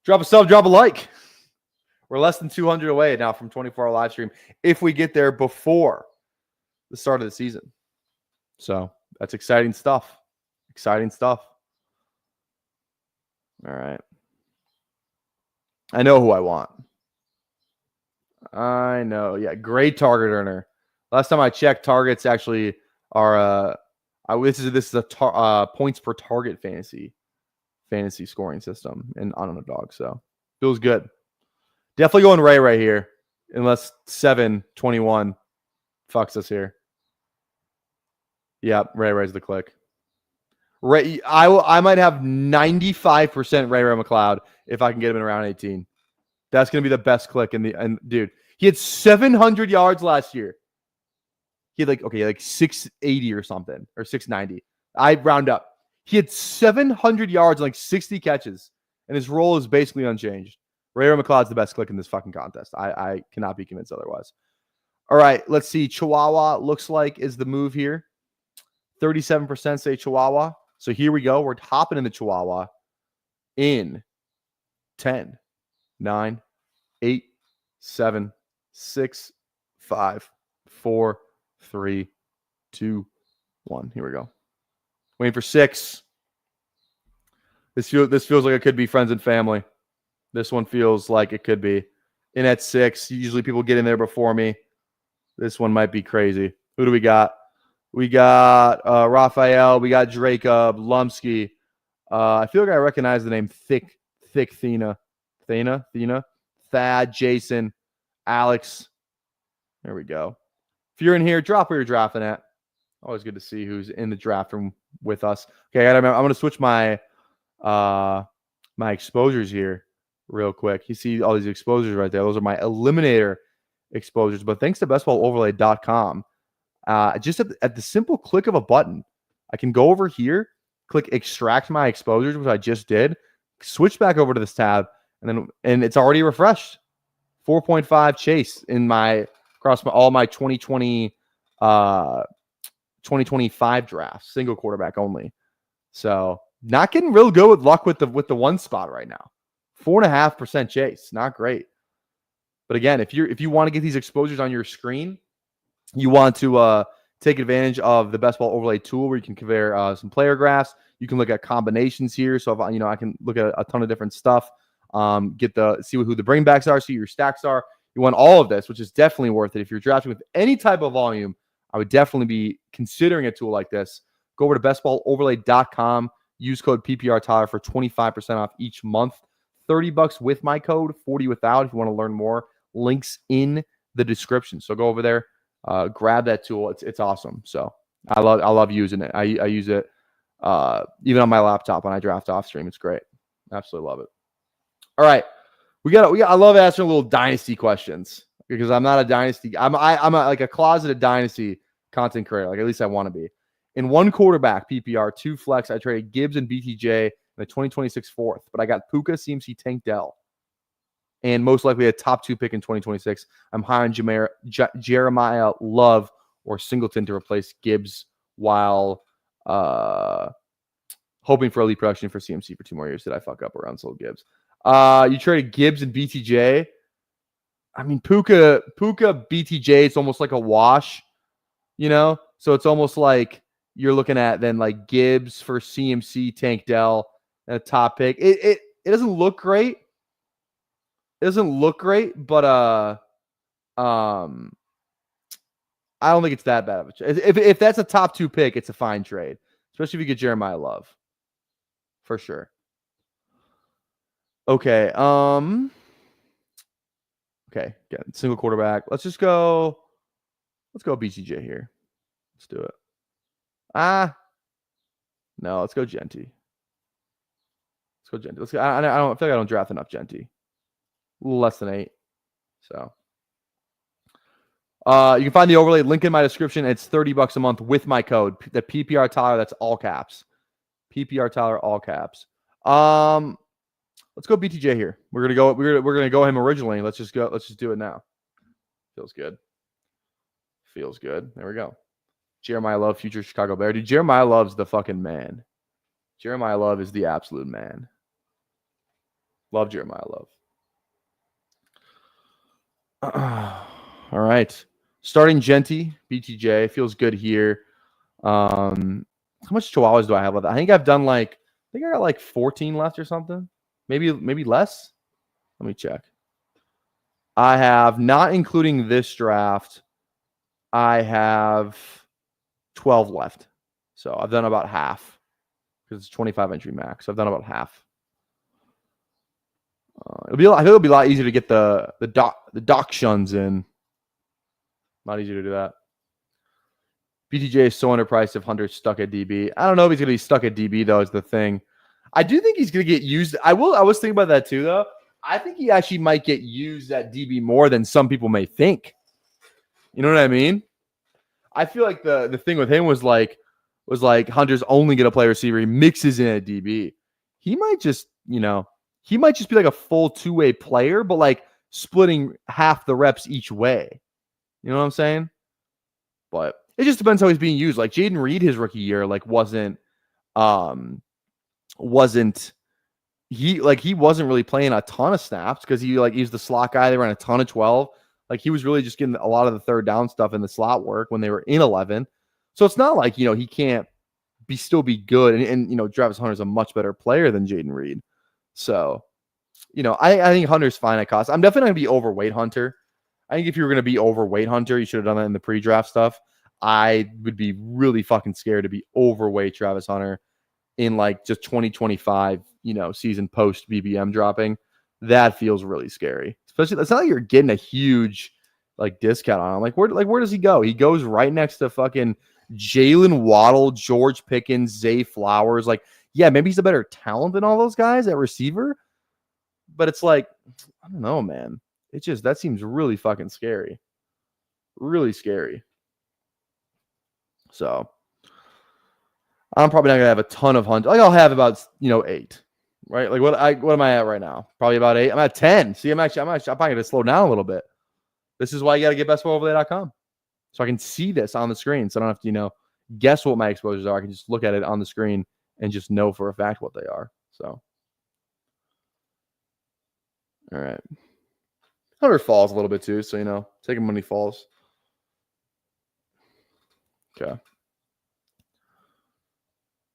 Drop a sub, drop a like. We're less than 200 away now from 24-hour live stream if we get there before the start of the season. So that's exciting stuff. All right. I know who I want. I know. Yeah, great target earner. Last time I checked, targets actually are this is a points per target fantasy scoring system and on a dog. So feels good. Definitely going Ray right here, unless 721 fucks us here. Yeah, Ray's the click. Ray, I might have 95% Ray McLeod if I can get him in around 18. That's gonna be the best click and dude, he had 700 yards last year. He had like 680 or something, or 690. I round up. He had 700 yards and like 60 catches, and his role is basically unchanged. Ray McLeod's the best click in this fucking contest. I cannot be convinced otherwise. All right, let's see. Chihuahua looks like is the move here. 37% say Chihuahua. So here we go. We're hopping in the Chihuahua in 10, 9, 8, 7, 6, 5, 4, 3, 2, 1. Here we go. Waiting for 6. This feels like it could be friends and family. This one feels like it could be. In at 6. Usually people get in there before me. This one might be crazy. Who do we got? We got Raphael. We got Jacob, Lumsky. I feel like I recognize the name Thick Thena. Thad, Jason, Alex. There we go. If you're in here, drop where you're drafting at. Always good to see who's in the draft room with us. Okay, I'm going to switch my my exposures here real quick. You see all these exposures right there. Those are my Eliminator exposures. But thanks to bestballoverlay.com, just at the simple click of a button, I can go over here, click extract my exposures, which I just did, switch back over to this tab, and it's already refreshed. 4.5 chase in across all my 2025 drafts, single quarterback only. So not getting real good with luck with the one spot right now. 4.5% chase, not great. But again, if you want to get these exposures on your screen, you want to take advantage of the Best Ball Overlay tool where you can compare some player graphs. You can look at combinations here. So if I can look at a ton of different stuff. See who the bringbacks are, see who your stacks are. You want all of this, which is definitely worth it. If you're drafting with any type of volume, I would definitely be considering a tool like this. Go over to bestballoverlay.com. Use code PPRTyler for 25% off each month. $30 with my code, 40 without. If you want to learn more, links in the description. So go over there, grab that tool. It's awesome. So I love using it. I use it even on my laptop when I draft off stream. It's great. Absolutely love it. All right, I love answering little dynasty questions because I'm not a dynasty. I'm like a closeted dynasty content creator. Like at least I want to be. In one quarterback PPR, 2 flex, I traded Gibbs and BTJ in the 2026 fourth, but I got Puka, CMC, Tank Dell, and most likely a top 2 pick in 2026. I'm high on Jeremiah Love or Singleton to replace Gibbs while hoping for elite production for CMC for 2 more years. Did I fuck up around sold Gibbs? You traded Gibbs and BTJ. I mean, Puka, BTJ, it's almost like a wash, So it's almost like you're looking at then like Gibbs for CMC, Tank Dell, and a top pick. It doesn't look great. It doesn't look great, but I don't think it's that bad of a trade. If that's a top 2 pick, it's a fine trade, especially if you get Jeremiah Love, for sure. Okay. Okay. Again, single quarterback. Let's go BCJ here. Let's do it. No, let's go Genty. I feel like I don't draft enough Genty. A little less than 8. So you can find the overlay link in my description. It's $30 a month with my code. The PPR Tyler, that's all caps. PPR Tyler, all caps. Let's go BTJ here. We're gonna go him originally. Let's just do it now. Feels good. There we go. Jeremiah Love, future Chicago Bear. Dude, Jeremiah Love's the fucking man. Jeremiah Love is the absolute man. Love Jeremiah Love. All right. Starting Genty, BTJ. Feels good here. How much Chihuahuas do I have left? I think I got like 14 left or something. Maybe less. Let me check. I have, not including this draft, I have 12 left. So I've done about half because it's 25 entry max. So I've done about half. I think it'll be a lot easier to get the doc shuns in. Not easy to do that. BTJ is so underpriced if Hunter's stuck at DB. I don't know if he's going to be stuck at DB, though, is the thing. I do think he's going to get used. I was thinking about that, too, though. I think he actually might get used at DB more than some people may think. You know what I mean? I feel like the thing with him was like Hunter's only going to play receiver. He mixes in at DB. He might just, be like a full 2-way player, but like splitting half the reps each way. You know what I'm saying? But it just depends how he's being used. Like Jaden Reed, his rookie year, like wasn't he wasn't really playing a ton of snaps because he's the slot guy. They ran a ton of 12. Like he was really just getting a lot of the third down stuff in the slot work when they were in 11. So it's not like, he can't still be good. And Travis Hunter's a much better player than Jaden Reed. So, I think Hunter's fine at cost. I'm definitely going to be overweight Hunter. I think if you were going to be overweight Hunter, you should have done that in the pre-draft stuff. I would be really fucking scared to be overweight Travis Hunter in like just 2025, season post BBM dropping. That feels really scary. Especially, it's not like you're getting a huge like discount on him. Like where does he go? He goes right next to fucking Jalen Waddle, George Pickens, Zay Flowers. Like, yeah, maybe he's a better talent than all those guys at receiver. But it's like, I don't know, man. That seems really fucking scary. Really scary. So I'm probably not gonna have a ton of Hunter. Like I'll have about 8, right? Like what am I at right now? Probably about 8. I'm at 10. See, I'm probably gonna slow down a little bit. This is why you got to get bestballoverlay.com so I can see this on the screen, so I don't have to guess what my exposures are. I can just look at it on the screen and just know for a fact what they are. So, all right. Hunter falls a little bit too, so take him when he falls. Okay.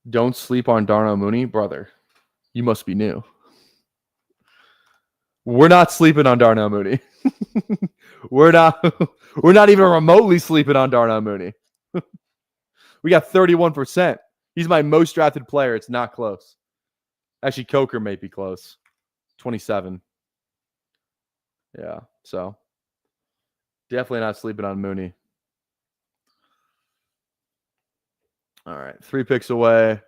Don't sleep on Darnell Mooney, brother. You must be new. We're not sleeping on Darnell Mooney. we're not even remotely sleeping on Darnell Mooney. We got 31%. He's my most drafted player. It's not close. Actually, Coker may be close. 27. Yeah, so definitely not sleeping on Mooney. All right, 3 picks away.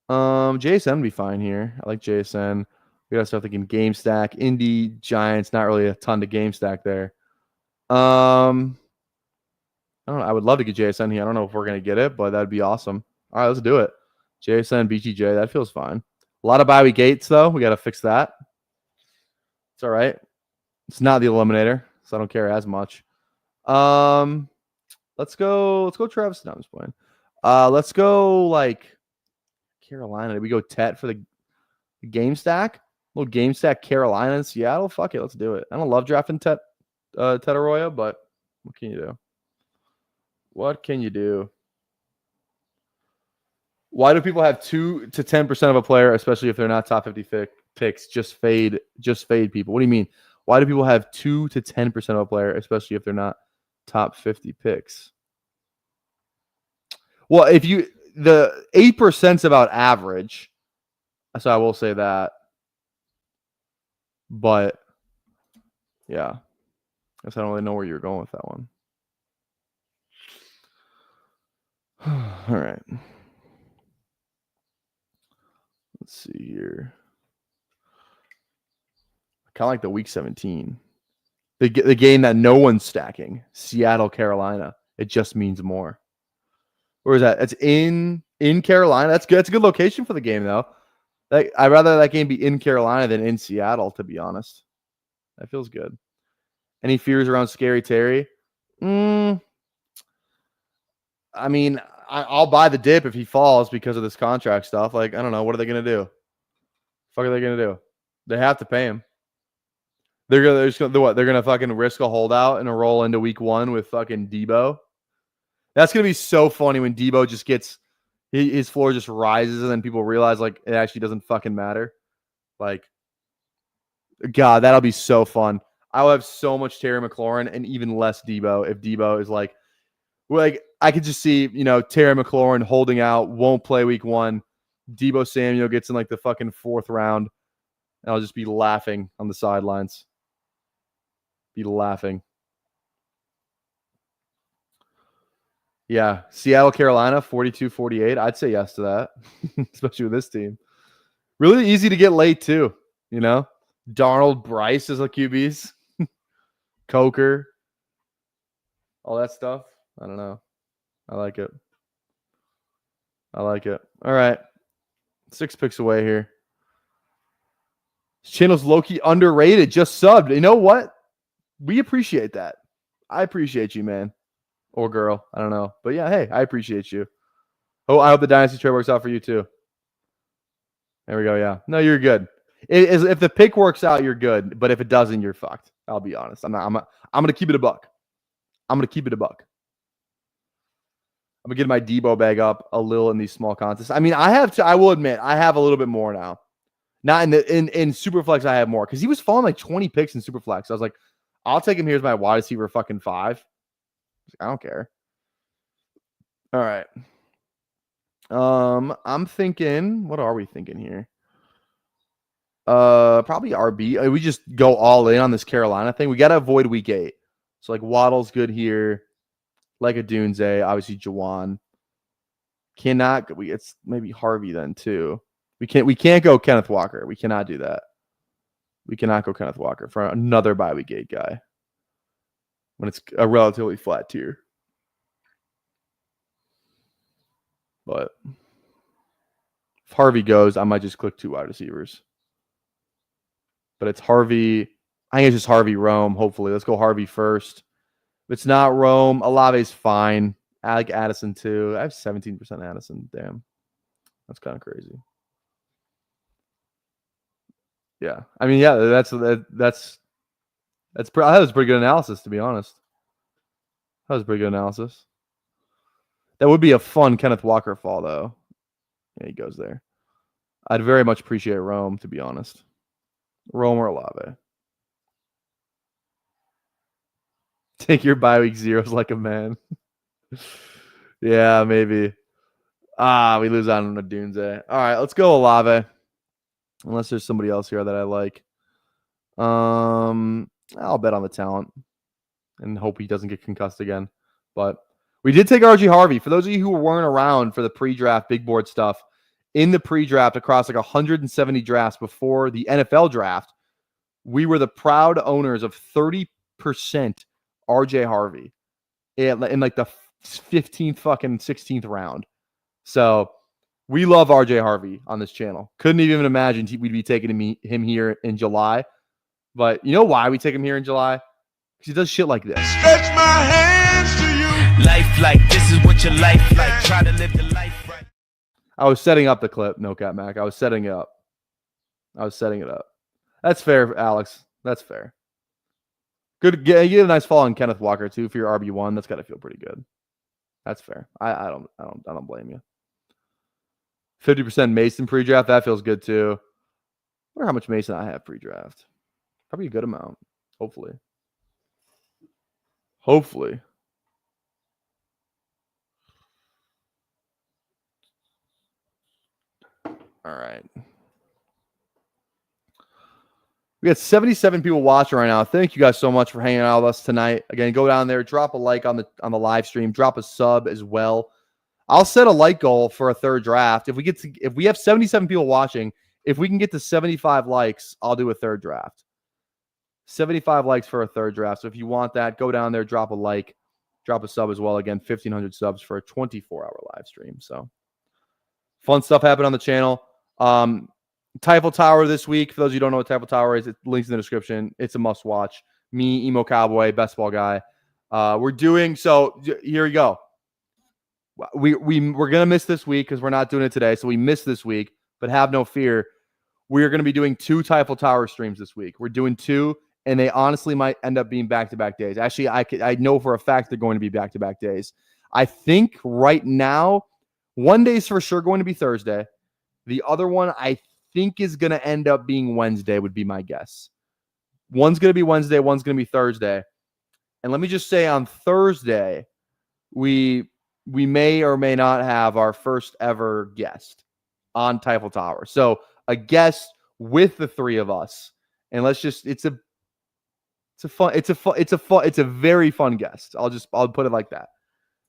JSN would be fine here. I like JSN. We gotta start thinking game stack. Indy, Giants, not really a ton to game stack there. I don't know. I would love to get JSN here. I don't know if we're gonna get it, but that'd be awesome. All right, let's do it. JSN, BTJ, that feels fine. A lot of bye week gates though. We gotta fix that. It's all right. It's not the Eliminator, so I don't care as much. Let's go Travis. No, I'm just playing. Let's go like Carolina. Did we go Tet for the game stack? Little game stack Carolina and Seattle. Fuck it, let's do it. I don't love drafting Tet Arroyo, but what can you do? What can you do? Why do people have 2 to 10% of a player, especially if they're not top 50 picks? Just fade people. What do you mean? Why do people have 2 to 10% of a player, especially if they're not top 50 picks? Well, if the 8% is about average, so I will say that. But yeah, I guess I don't really know where you're going with that one. All right. Let's see here. I kind of like the week 17. The game that no one's stacking. Seattle, Carolina. It just means more. Where is that? It's in Carolina. That's good. That's a good location for the game, though. I'd rather that game be in Carolina than in Seattle, to be honest. That feels good. Any fears around Scary Terry? I mean, I'll buy the dip if he falls because of this contract stuff. Like, I don't know. What are they going to do? Fuck are they going to do? They have to pay him. They're gonna fucking risk a holdout and a roll into week 1 with fucking Debo. That's gonna be so funny when Debo just gets his floor just rises and then people realize like it actually doesn't fucking matter. Like, God, that'll be so fun. I'll have so much Terry McLaurin and even less Debo if Debo is like I could just see, Terry McLaurin holding out, won't play week 1. Debo Samuel gets in like the fucking 4th round, and I'll just be laughing on the sidelines. Be laughing. Yeah, Seattle, Carolina, 42-48. I'd say yes to that, especially with this team. Really easy to get late too, Darnold, Bryce is like QBs. Coker. All that stuff. I don't know. I like it. All right. 6 picks away here. This channel's low-key underrated. Just subbed. You know what? We appreciate that. I appreciate you, man. Or girl. I don't know. But yeah, hey, I appreciate you. Oh, I hope the Dynasty trade works out for you too. There we go. Yeah. No, you're good. If the pick works out, you're good. But if it doesn't, you're fucked. I'll be honest. I'm gonna keep it a buck. I'm gonna get my Debo bag up a little in these small contests. I mean, I will admit, I have a little bit more now. Not in Superflex, I have more. Because he was falling like 20 picks in Superflex. I was like, I'll take him here as my wide receiver fucking 5. I don't care. All right. I'm thinking, what are we thinking here? Probably RB. We just go all in on this Carolina thing. We got to avoid week 8. So like Waddle's good here. Like a Dunze, obviously Jawan. It's maybe Harvey then too. We can't go Kenneth Walker. We cannot do that. We cannot go Kenneth Walker for another bye week 8 guy when it's a relatively flat tier. But if Harvey goes, I might just click 2 wide receivers. But it's Harvey. I think it's just Harvey Rome, hopefully. Let's go Harvey first. If it's not Rome, Olave's fine. I like Addison too. I have 17% Addison. Damn. That's kind of crazy. Yeah. I mean, yeah, that was pretty good analysis, to be honest. That was pretty good analysis. That would be a fun Kenneth Walker fall, though. Yeah, he goes there. I'd very much appreciate Rome, to be honest. Rome or Olave. Take your bye week zeros like a man. Yeah, maybe. We lose out on a Dunze. All right, let's go Olave. Unless there's somebody else here that I like. I'll bet on the talent and hope he doesn't get concussed again. But we did take RG Harvey. For those of you who weren't around for the pre-draft big board stuff, in the pre-draft across like 170 drafts before the NFL draft, we were the proud owners of 30% RJ Harvey in like the 15th fucking 16th round. So we love RJ Harvey on this channel. Couldn't even imagine we'd be taking him here in July. But you know why we take him here in July? Because he does shit like this.
Stretch my hands to you.
Life like this is what your life like. Try to live the life right.
I was setting up the clip. No cap, Mac. I was setting it up. That's fair, Alex. That's fair. Good. You get a nice fall on Kenneth Walker too for your RB1. That's got to feel pretty good. That's fair. I don't blame you. 50% Mason pre-draft. That feels good too. I wonder how much Mason I have pre-draft. Probably a good amount. Hopefully. All right. We got 77 people watching right now. Thank you guys so much for hanging out with us tonight. Again, go down there, drop a like on the live stream, drop a sub as well. I'll set a like goal for a third draft. If we have 77 people watching, if we can get to 75 likes, I'll do a third draft. 75 likes for a third draft. So if you want that, go down there, drop a like, drop a sub as well. Again, 1,500 subs for a 24-hour live stream. So fun stuff happened on the channel. Typhal Tower this week. For those of you who don't know what Typhal Tower is, it links in the description. It's a must watch. Me, Emo Cowboy, best ball guy. We're doing so. Here we go. We're gonna miss this week because we're not doing it today. So we missed this week, but have no fear. We are going to be doing 2 Typhal Tower streams this week. We're doing 2, and they honestly might end up being back-to-back days. Actually, I know for a fact they're going to be back-to-back days. I think right now, one day is for sure going to be Thursday. The other one I think is going to end up being Wednesday would be my guess. One's going to be Wednesday, one's going to be Thursday. And let me just say on Thursday, we may or may not have our first ever guest on Typhal Tower. So a guest with the 3 of us. And let's just it's a very fun guest. I'll put it like that.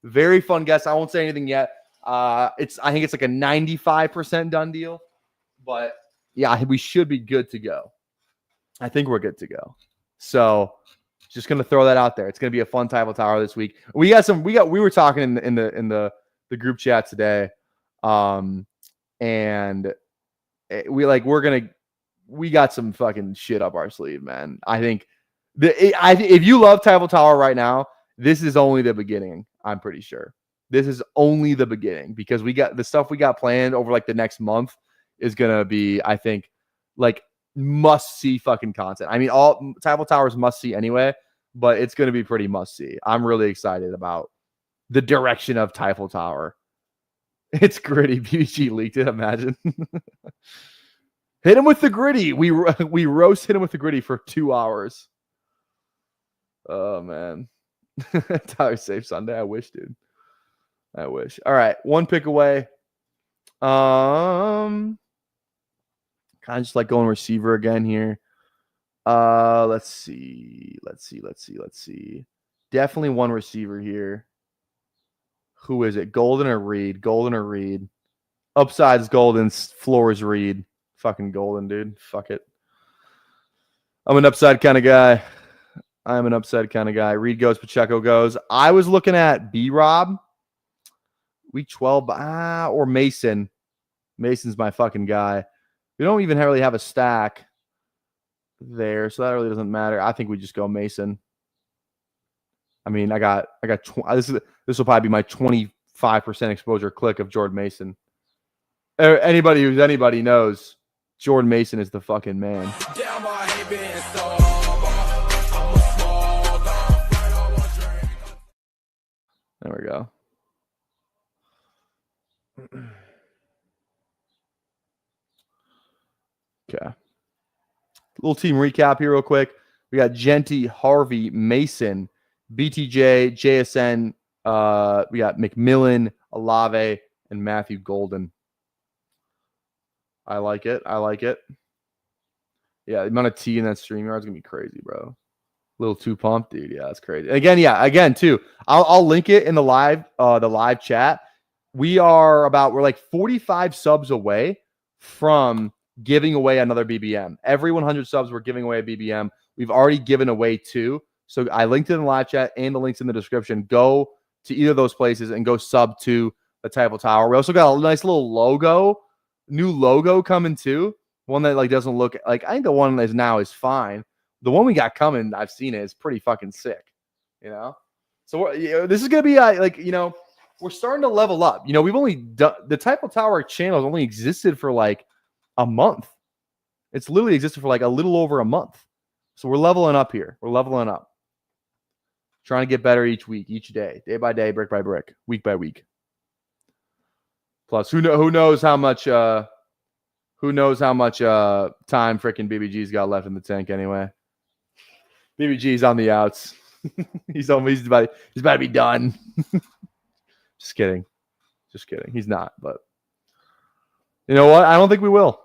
Very fun guest. I won't say anything yet. I think it's like a 95% done deal. But yeah, we should be good to go. I think we're good to go. So just gonna throw that out there. It's gonna be a fun Typhal Tower this week. We were talking in the group chat today. And we got some fucking shit up our sleeve, man. I think if you love Typhal Tower right now, this is only the beginning. I'm pretty sure this is only the beginning because we got the stuff we got planned over like the next month is gonna be, I think, like must see fucking content. I mean, all Typhal Towers must see anyway, but it's gonna be pretty must see. I'm really excited about the direction of Typhal Tower. It's gritty. BG leaked it. Imagine. Hit him with the gritty. We roasted him with the gritty for 2 hours. Oh man. Tyler safe Sunday. I wish, dude. I wish. All right, 1 pick away. Kind of just like going receiver again here. Let's see. Definitely 1 receiver here. Who is it? Golden or Reed? Upside's Golden, floor is Reed. Fucking Golden, dude. Fuck it. I'm an upside kind of guy. Reed goes, Pacheco goes. I was looking at B-Rob. Week 12. Or Mason. Mason's my fucking guy. We don't even really have a stack there, so that really doesn't matter. I think we just go Mason. I mean, I got this will probably be my 25% exposure click of Jordan Mason. Anybody who's anybody knows Jordan Mason is the fucking man. There we go. Okay. Little team recap here real quick. We got Genty, Harvey, Mason, BTJ, JSN. We got McMillan, Alave, and Matthew Golden. I like it. Yeah, the amount of tea in that StreamYard is going to be crazy, bro. A little too pumped, dude. Yeah, that's crazy. Again, too. I'll link it in the live chat. We're like 45 subs away from giving away another BBM. Every 100 subs, we're giving away a BBM. We've already given away 2. So I linked it in the live chat and the links in the description. Go to either of those places and go sub to the Typal Tower. We also got a nice little new logo coming too. One that like doesn't look like, I think the one that is now is fine. The one we got coming, I've seen it, is pretty fucking sick, So this is gonna be we're starting to level up. We've only done the Typal Tower channel has only existed for like a month. It's literally existed for like a little over a month. So we're leveling up here. We're leveling up, trying to get better each week, each day by day, brick by brick, week by week. Plus, who knows how much time freaking BBG's got left in the tank anyway. BBG's on the outs. he's about to be done. Just kidding. He's not, but you know what? I don't think we will.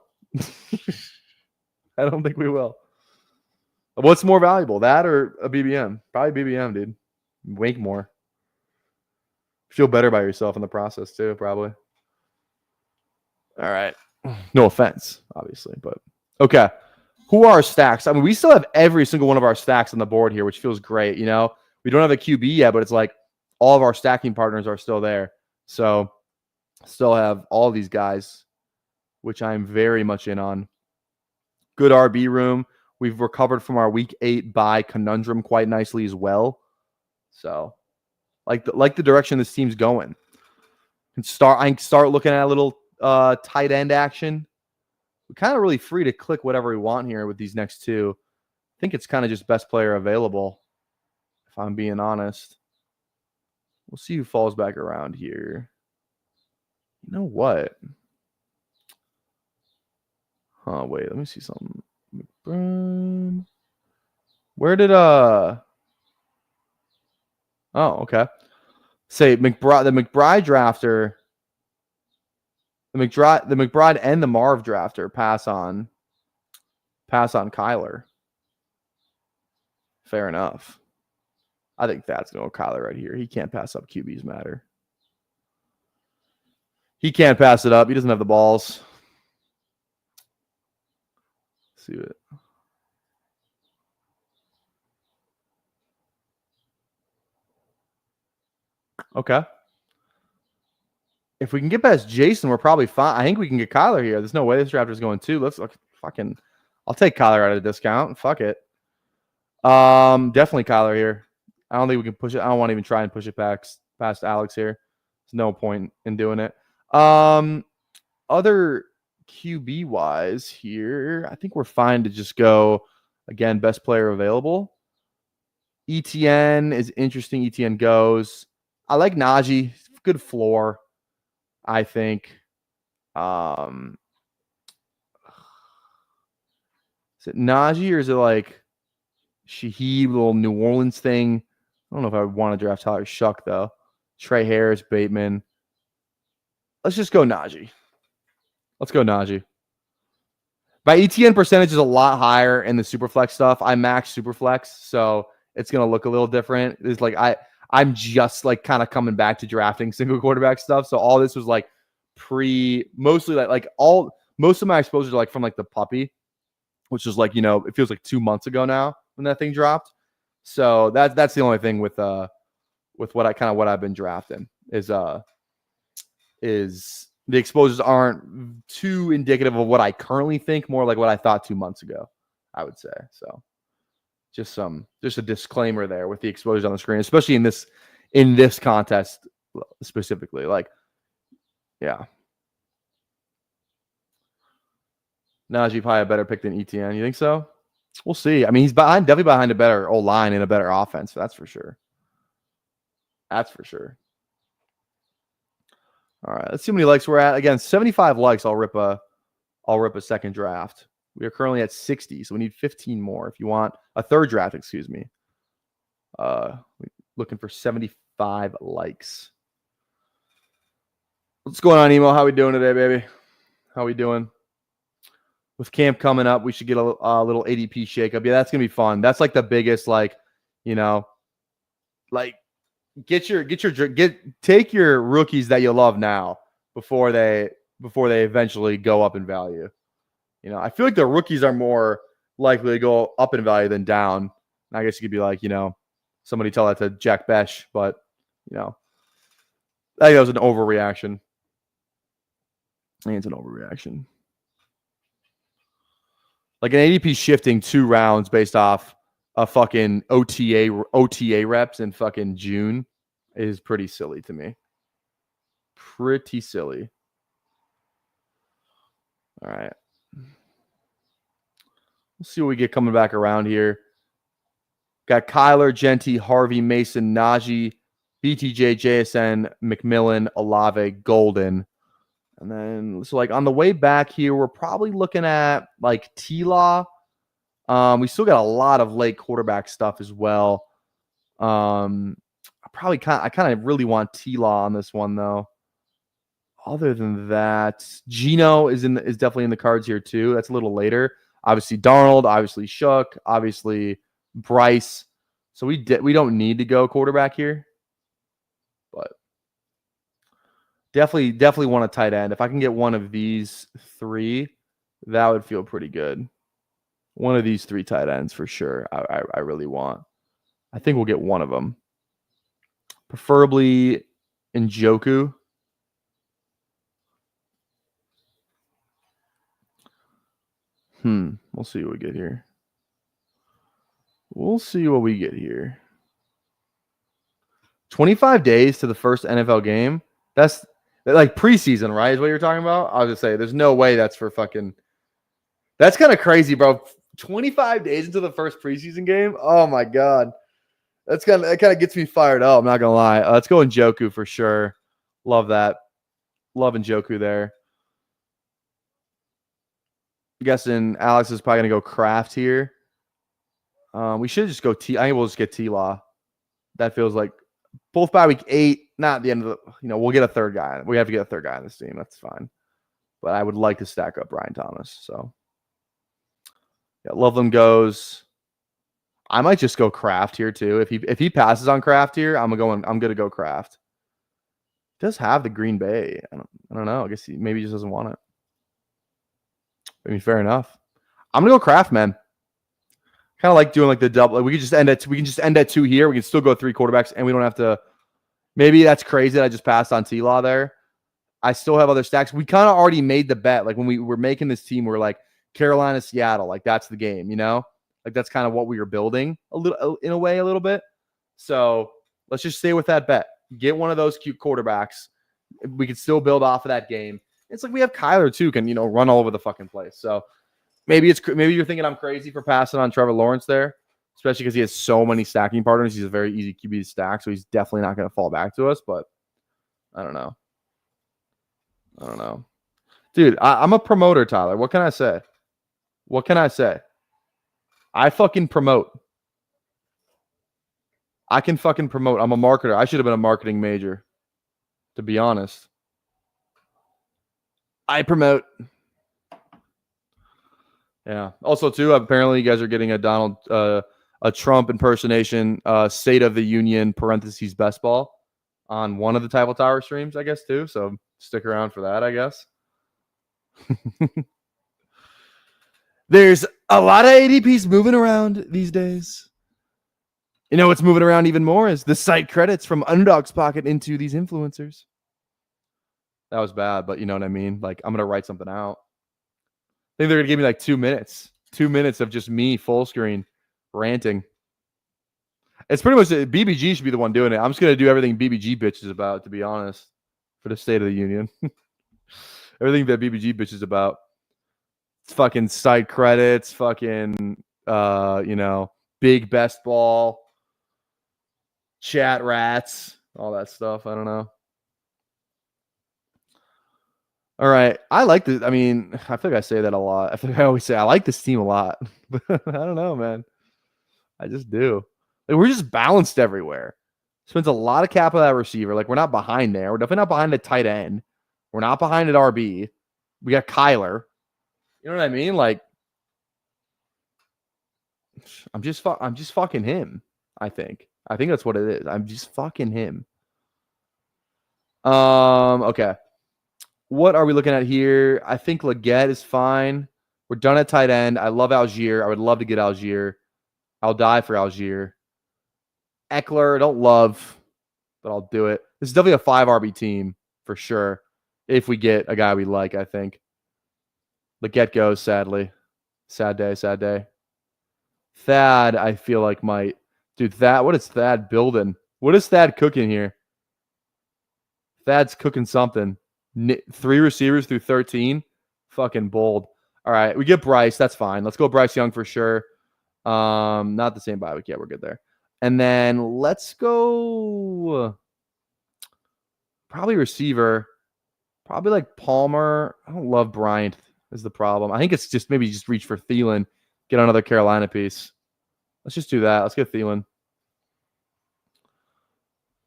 What's more valuable, that or a BBM? Probably BBM, dude. Wink more. Feel better by yourself in the process too, probably. All right. No offense, obviously, but okay. Who are our stacks? I mean, we still have every single one of our stacks on the board here, which feels great. We don't have a QB yet, but it's like all of our stacking partners are still there. So still have all these guys, which I'm very much in on. Good RB room. We've recovered from our week 8 bye conundrum quite nicely as well. So like the direction this team's going. I can start looking at a little tight end action. We're kind of really free to click whatever we want here with these next 2. I think it's kind of just best player available, if I'm being honest. We'll see who falls back around here. You know what? Oh, wait. Let me see something. McBride. Where did Oh, okay. Say the McBride drafter. The McBride and the Marv drafter pass on Kyler. Fair enough. I think that's going to go Kyler right here. He can't pass up QB's matter. He can't pass it up. He doesn't have the balls. Let's see it. Okay. If we can get past Jason, we're probably fine. I think we can get Kyler here. There's no way this draft is going 2. Let's look. Fucking. I'll take Kyler at a discount. Fuck it. Definitely Kyler here. I don't think we can push it. I don't want to even try and push it past Alex here. There's no point in doing it. Other QB wise here, I think we're fine to just go again. Best player available. ETN is interesting. ETN goes. I like Najee. Good floor, I think. Is it Najee or is it like Shaheed, little New Orleans thing? I don't know if I would want to draft Tyler Shuck, though. Trey Harris, Bateman. Let's just go Najee. My ETN percentage is a lot higher in the Superflex stuff. I max Superflex, so it's going to look a little different. It's like I'm just like kind of coming back to drafting single quarterback stuff. So all this was like mostly most of my exposures are like from like the puppy, which is like, it feels like 2 months ago now when that thing dropped. So that's the only thing with what I've been drafting is the exposures aren't too indicative of what I currently think, more like what I thought 2 months ago, I would say. So just a disclaimer there with the exposures on the screen, especially in this contest specifically. Like, yeah. Najee probably a better pick than ETN. You think so? We'll see. I mean, he's definitely behind a better O-line and a better offense. That's for sure. All right, let's see how many likes we're at. Again, 75 likes. I'll rip a second draft. We are currently at 60, so we need 15 more. If you want a third draft, excuse me. Looking for 75 likes. What's going on, Emo? How we doing today, baby? How we doing? With camp coming up, we should get a little ADP shakeup. Yeah, that's gonna be fun. That's like the biggest, like, you know, like take your rookies that you love now before they eventually go up in value. You know, I feel like the rookies are more likely to go up in value than down. And I guess you could be like, you know, somebody tell that to Jack Besh, but you know, I think that was an overreaction. I think it's an overreaction. Like an ADP shifting 2 rounds based off a fucking OTA reps in fucking June is pretty silly to me. Pretty silly. All right. We'll see what we get coming back around here. Got Kyler, Genty, Harvey, Mason, Najee, BTJ, JSN, McMillan, Olave, Golden. And then, so like on the way back here, we're probably looking at like T-Law. We still got a lot of late quarterback stuff as well. I kind of really want T-Law on this one though. Other than that, Geno is definitely in the cards here too. That's a little later. Obviously Darnold, obviously Shook, obviously Bryce. So we don't need to go quarterback here, but definitely want a tight end. If I can get one of these 3, that would feel pretty good. One of these 3 tight ends for sure. I really want. I think we'll get one of them. Preferably Njoku. We'll see what we get here. We'll see what we get here. 25 days to the first NFL game. That's like preseason, right? Is what you're talking about? I was gonna say, there's no way that's for fucking. That's kind of crazy, bro. 25 days into the first preseason game. Oh my god, that kind of gets me fired up. I'm not gonna lie. Let's go Njoku for sure. Love that. Love Njoku there. I'm guessing Alex is probably gonna go Kraft here. We should just go I think we'll just get T-Law. That feels like both by week 8, not the end of the, we'll get a third guy. We have to get a third guy on this team. That's fine. But I would like to stack up Brian Thomas. So yeah, Loveland goes. I might just go Kraft here too. If he passes on Kraft here, I'm gonna go Kraft. He does have the Green Bay. I don't know. I guess maybe he just doesn't want it. I mean, fair enough. I'm gonna go Kraft, man. Kind of like doing like the double. Like we can just end at 2 here. We can still go 3 quarterbacks, and we don't have to. Maybe that's crazy that I just passed on T-Law there. I still have other stacks. We kind of already made the bet. Like when we were making this team, we're like Carolina, Seattle. Like that's the game, Like that's kind of what we were building a little bit. So let's just stay with that bet. Get one of those cute quarterbacks. We can still build off of that game. It's like we have Kyler too, can run all over the fucking place. So maybe you're thinking I'm crazy for passing on Trevor Lawrence there, especially because he has so many stacking partners. He's a very easy QB to stack, so he's definitely not going to fall back to us. But I don't know. Dude, I'm a promoter, Tyler. What can I say? I fucking promote. I can fucking promote. I'm a marketer. I should have been a marketing major, to be honest. I promote. Yeah. Also, too, apparently you guys are getting a Trump impersonation, State of the Union (parentheses best ball) on one of the Typhal Tower streams, I guess, too. So stick around for that, I guess. There's a lot of ADPs moving around these days. What's moving around even more is the site credits from Underdog's pocket into these influencers. That was bad, but you know what I mean? Like, I'm going to write something out. I think they're going to give me like 2 minutes. 2 minutes of just me full screen ranting. It's pretty much BBG should be the one doing it. I'm just going to do everything BBG bitches about, to be honest, for the State of the Union. Everything that BBG bitches about. It's fucking site credits, fucking, big best ball, chat rats, all that stuff. I don't know. All right. I like this. I mean, I feel like I say that a lot. I feel like I always say I like this team a lot. But I don't know, man. I just do. Like, we're just balanced everywhere. Spends a lot of capital at receiver. Like, we're not behind there. We're definitely not behind at tight end. We're not behind at RB. We got Kyler. You know what I mean? Like, I'm just fucking him. I think that's what it is. I'm just fucking him. Okay. What are we looking at here? I think Leggett is fine. We're done at tight end. I love Algier. I would love to get Algier. I'll die for Algier. Eckler, I don't love, but I'll do it. This is definitely a 5 RB team for sure. If we get a guy we like, I think. Leggett goes, sadly. Sad day, sad day. Thad, I feel like might. Dude, what is Thad building? What is Thad cooking here? Thad's cooking something. 3 receivers through 13. Fucking bold. All right, we get Bryce. That's fine. Let's go Bryce Young for sure. Not the same bye week. Yeah, we're good there. And then let's go probably receiver. Probably like Palmer. I don't love Bryant is the problem. I think it's just maybe just reach for Thielen. Get another Carolina piece. Let's just do that. Let's get Thielen.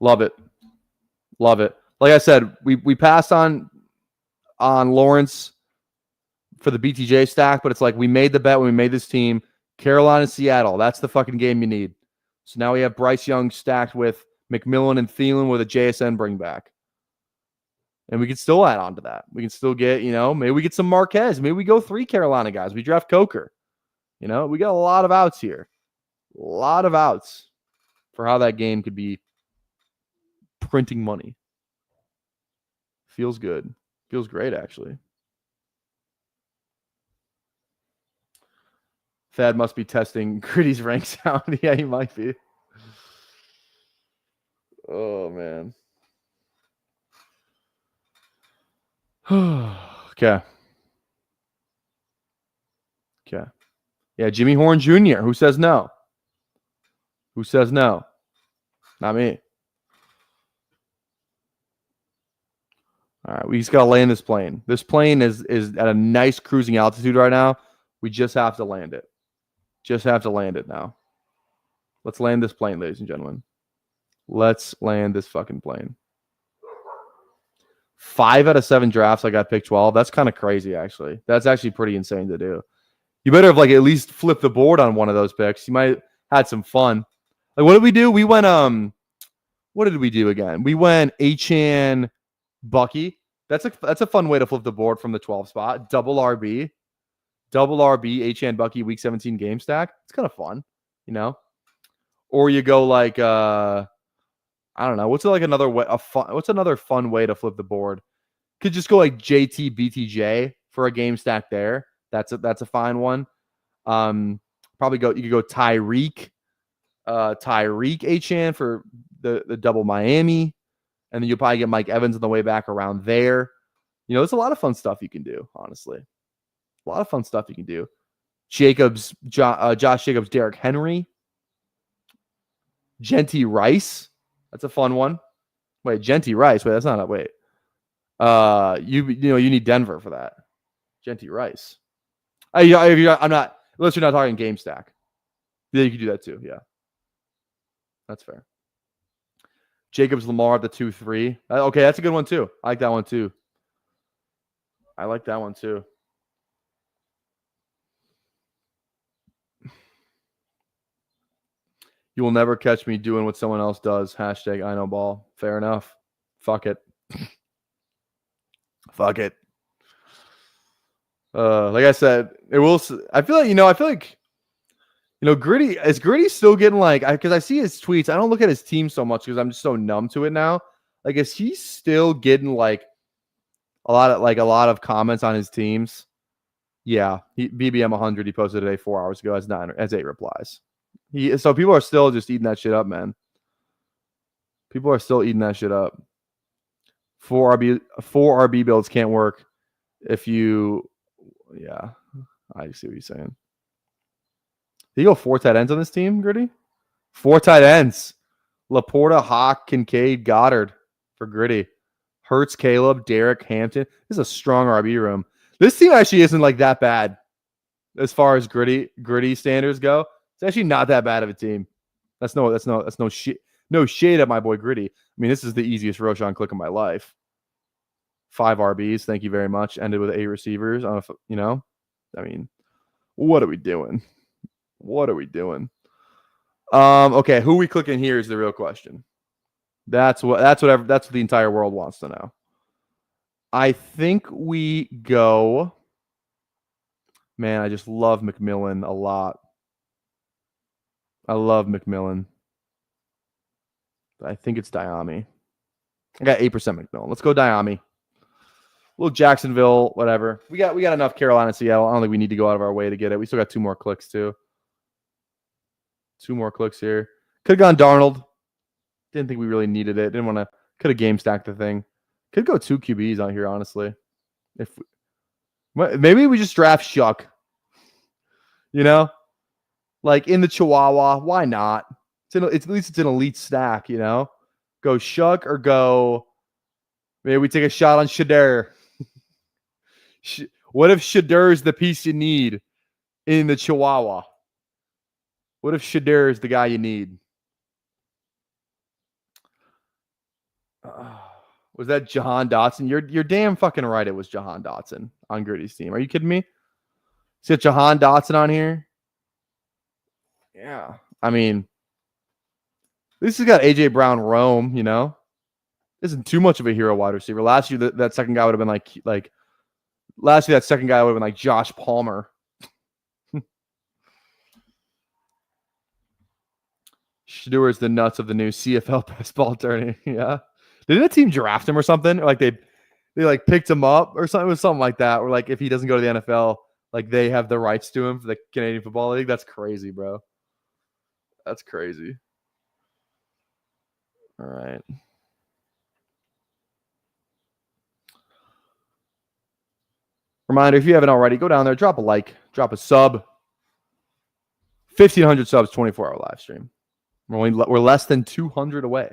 Love it. Love it. Like I said, we passed on Lawrence for the BTJ stack, but it's like we made the bet when we made this team. Carolina, Seattle. That's the fucking game you need. So now we have Bryce Young stacked with McMillan and Thielen with a JSN bring back. And we can still add on to that. We can still get, maybe we get some Marquez. Maybe we go 3 Carolina guys. We draft Coker. We got a lot of outs here. A lot of outs for how that game could be printing money. Feels good. Feels great, actually. Thad must be testing Gritty's rank sound. Yeah, he might be. Oh, man. Okay. Okay. Yeah, Jimmy Horn Jr. Who says no? Who says no? Not me. All right, we just got to land this plane. This plane is at a nice cruising altitude right now. We just have to land it. Just have to land it now. Let's land this plane, ladies and gentlemen. Let's land this fucking plane. 5 out of 7 drafts, I got pick 12. That's kind of crazy, actually. That's actually pretty insane to do. You better have at least flipped the board on one of those picks. You might have had some fun. What did we do? We went what did we do again? We went Achane Bucky. That's a fun way to flip the board from the 12 spot. Double RB, Achane Bucky week 17 game stack. It's kind of fun, Or you go I don't know. What's another way? What's another fun way to flip the board? Could just go JT BTJ for a game stack there. That's a fine one. You could go Tyreek Achane for the double Miami, and then you'll probably get Mike Evans on the way back around there. There's a lot of fun stuff you can do. Honestly, a lot of fun stuff you can do. Josh Jacobs, Derrick Henry, Genty Rice. That's a fun one. Wait, Genty Rice. Wait, that's not a wait. You need Denver for that. Genty Rice. I'm not unless you're not talking game stack. Yeah, you can do that too. Yeah, that's fair. Jacobs Lamar at the 2-3. Okay, that's a good one too. I like that one too. You will never catch me doing what someone else does. Hashtag I know ball. Fair enough. Fuck it. Fuck it. Like I said, it will. I feel like Gritty is still getting because I see his tweets. I don't look at his team so much because I'm just so numb to it now. Is he still getting a lot of comments on his teams? Yeah, BBM 100 he posted today 4 hours ago has 8 replies. So people are still just eating that shit up, man. People are still eating that shit up. 4 RB builds can't work if you. Yeah, I see what you're saying. Did you go 4 tight ends on this team, Gritty? 4 tight ends. Laporta, Hawk, Kincaid, Goddard for Gritty. Hurts, Caleb, Derek, Hampton. This is a strong RB room. This team actually isn't like that bad as far as gritty standards go. It's actually not that bad of a team. That's no shit. No shade at my boy Gritty. I mean, this is the easiest Roshan click of my life. 5 RBs, thank you very much. Ended with 8 receivers. I don't know if, you know, I mean, what are we doing? What are we doing? Okay, who we clicking here is the real question. That's what the entire world wants to know. I think we go. Man, I just love McMillan a lot. I love McMillan. But I think it's Diami. I got 8% McMillan. Let's go Diami. Little Jacksonville, whatever. We got enough Carolina and Seattle. I don't think we need to go out of our way to get it. We still got 2 more clicks too. 2 more clicks here. Could have gone Darnold. Didn't think we really needed it. Didn't want to. Could have game stacked the thing. Could go 2 QBs out here, honestly. Maybe we just draft Shuck. You know, like in the Chihuahua. Why not? At least it's an elite stack. You know, go Shuck or go. Maybe we take a shot on Shadur. What if Shadur is the piece you need in the Chihuahua? What if Shadur is the guy you need? Was that Jahan Dotson? You're damn fucking right. It was Jahan Dotson on Gritty's team. Are you kidding me? See Jahan Dotson on here? Yeah. I mean, this has got AJ Brown Rome, you know? Isn't too much of a hero wide receiver. Last year, that second guy would have been like last year, that second guy would have been like Josh Palmer. Shadur is the nuts of the new CFL best ball tourney. Yeah. Didn't a team draft him or something? Or like they like picked him up or something? It was something like that. Or like if he doesn't go to the NFL, like they have the rights to him for the Canadian Football League. That's crazy, bro. That's crazy. All right. Reminder, if you haven't already, go down there, drop a like, drop a sub. 1,500 subs, 24-hour live stream. We're less than 200 away.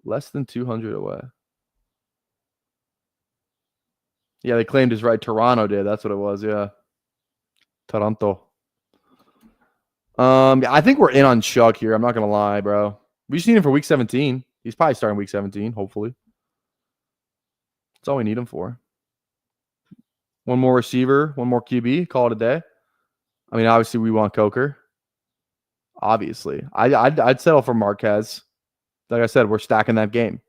Less than 200 away. Yeah, they claimed his right. Toronto did. That's what it was. Yeah. Toronto. I think we're in on Chuck here. I'm not gonna lie, bro. We just need him for week 17. He's probably starting week 17, hopefully. That's all we need him for. One more receiver, one more QB, call it a day. I mean, obviously we want Coker. Obviously. I'd settle for Marquez. Like I said, we're stacking that game.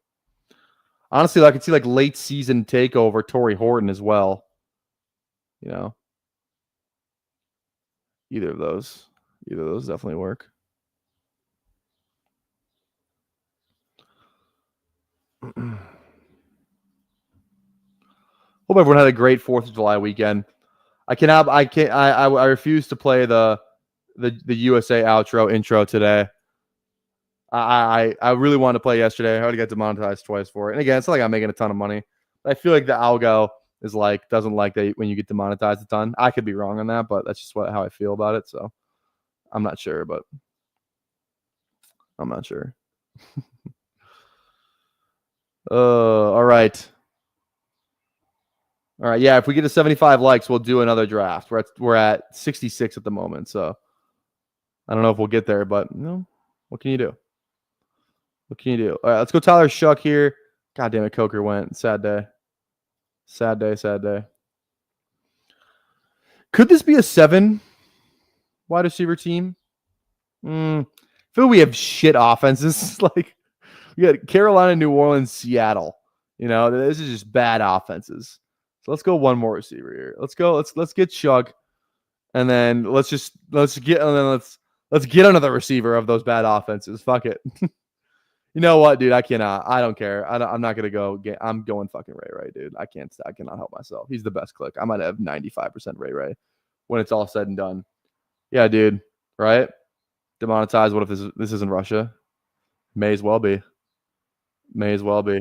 Honestly, I could see like late season takeover Torrey Horton as well. You know. Either of those definitely work. Hope everyone had a great 4th of July weekend. I refuse to play the USA outro intro today. I really wanted to play yesterday. I already got demonetized twice for it. And again, it's not like I'm making a ton of money. But I feel like the algo is like doesn't like that when you get demonetized a ton. I could be wrong on that, but that's just how I feel about it. So I'm not sure, but I'm not sure. All right. All right, yeah, if we get to 75 likes, we'll do another draft. We're at 66 at the moment, so I don't know if we'll get there, but you know, what can you do? What can you do? All right, let's go Tyler Shuck here. God damn it, Coker went. Sad day. Sad day, sad day. Could this be a 7 wide receiver team? I feel we have shit offenses. Like we got Carolina, New Orleans, Seattle. You know, this is just bad offenses. So let's go one more receiver here. Let's go. Let's get Shuck, and then let's get another receiver of those bad offenses. Fuck it. You know what, dude? I don't care. I'm not gonna go. I'm going fucking Ray, dude. I cannot help myself. He's the best click. I might have 95% Ray when it's all said and done. Yeah, dude. Right? Demonetized. What if this isn't Russia? May as well be. May as well be.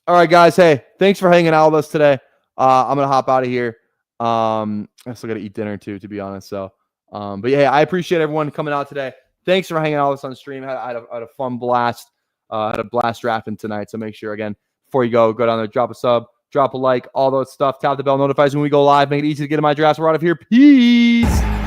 All right, guys. Hey, thanks for hanging out with us today. I'm gonna hop out of here. I still gotta eat dinner too, to be honest. So, but yeah, I appreciate everyone coming out today. Thanks for hanging out with us on stream. I had a fun blast. Had a blast drafting tonight. So make sure, again, before you go down there, drop a sub, drop a like, all those stuff. Tap the bell, notifies when we go live. Make it easy to get in my drafts. We're out of here. Peace.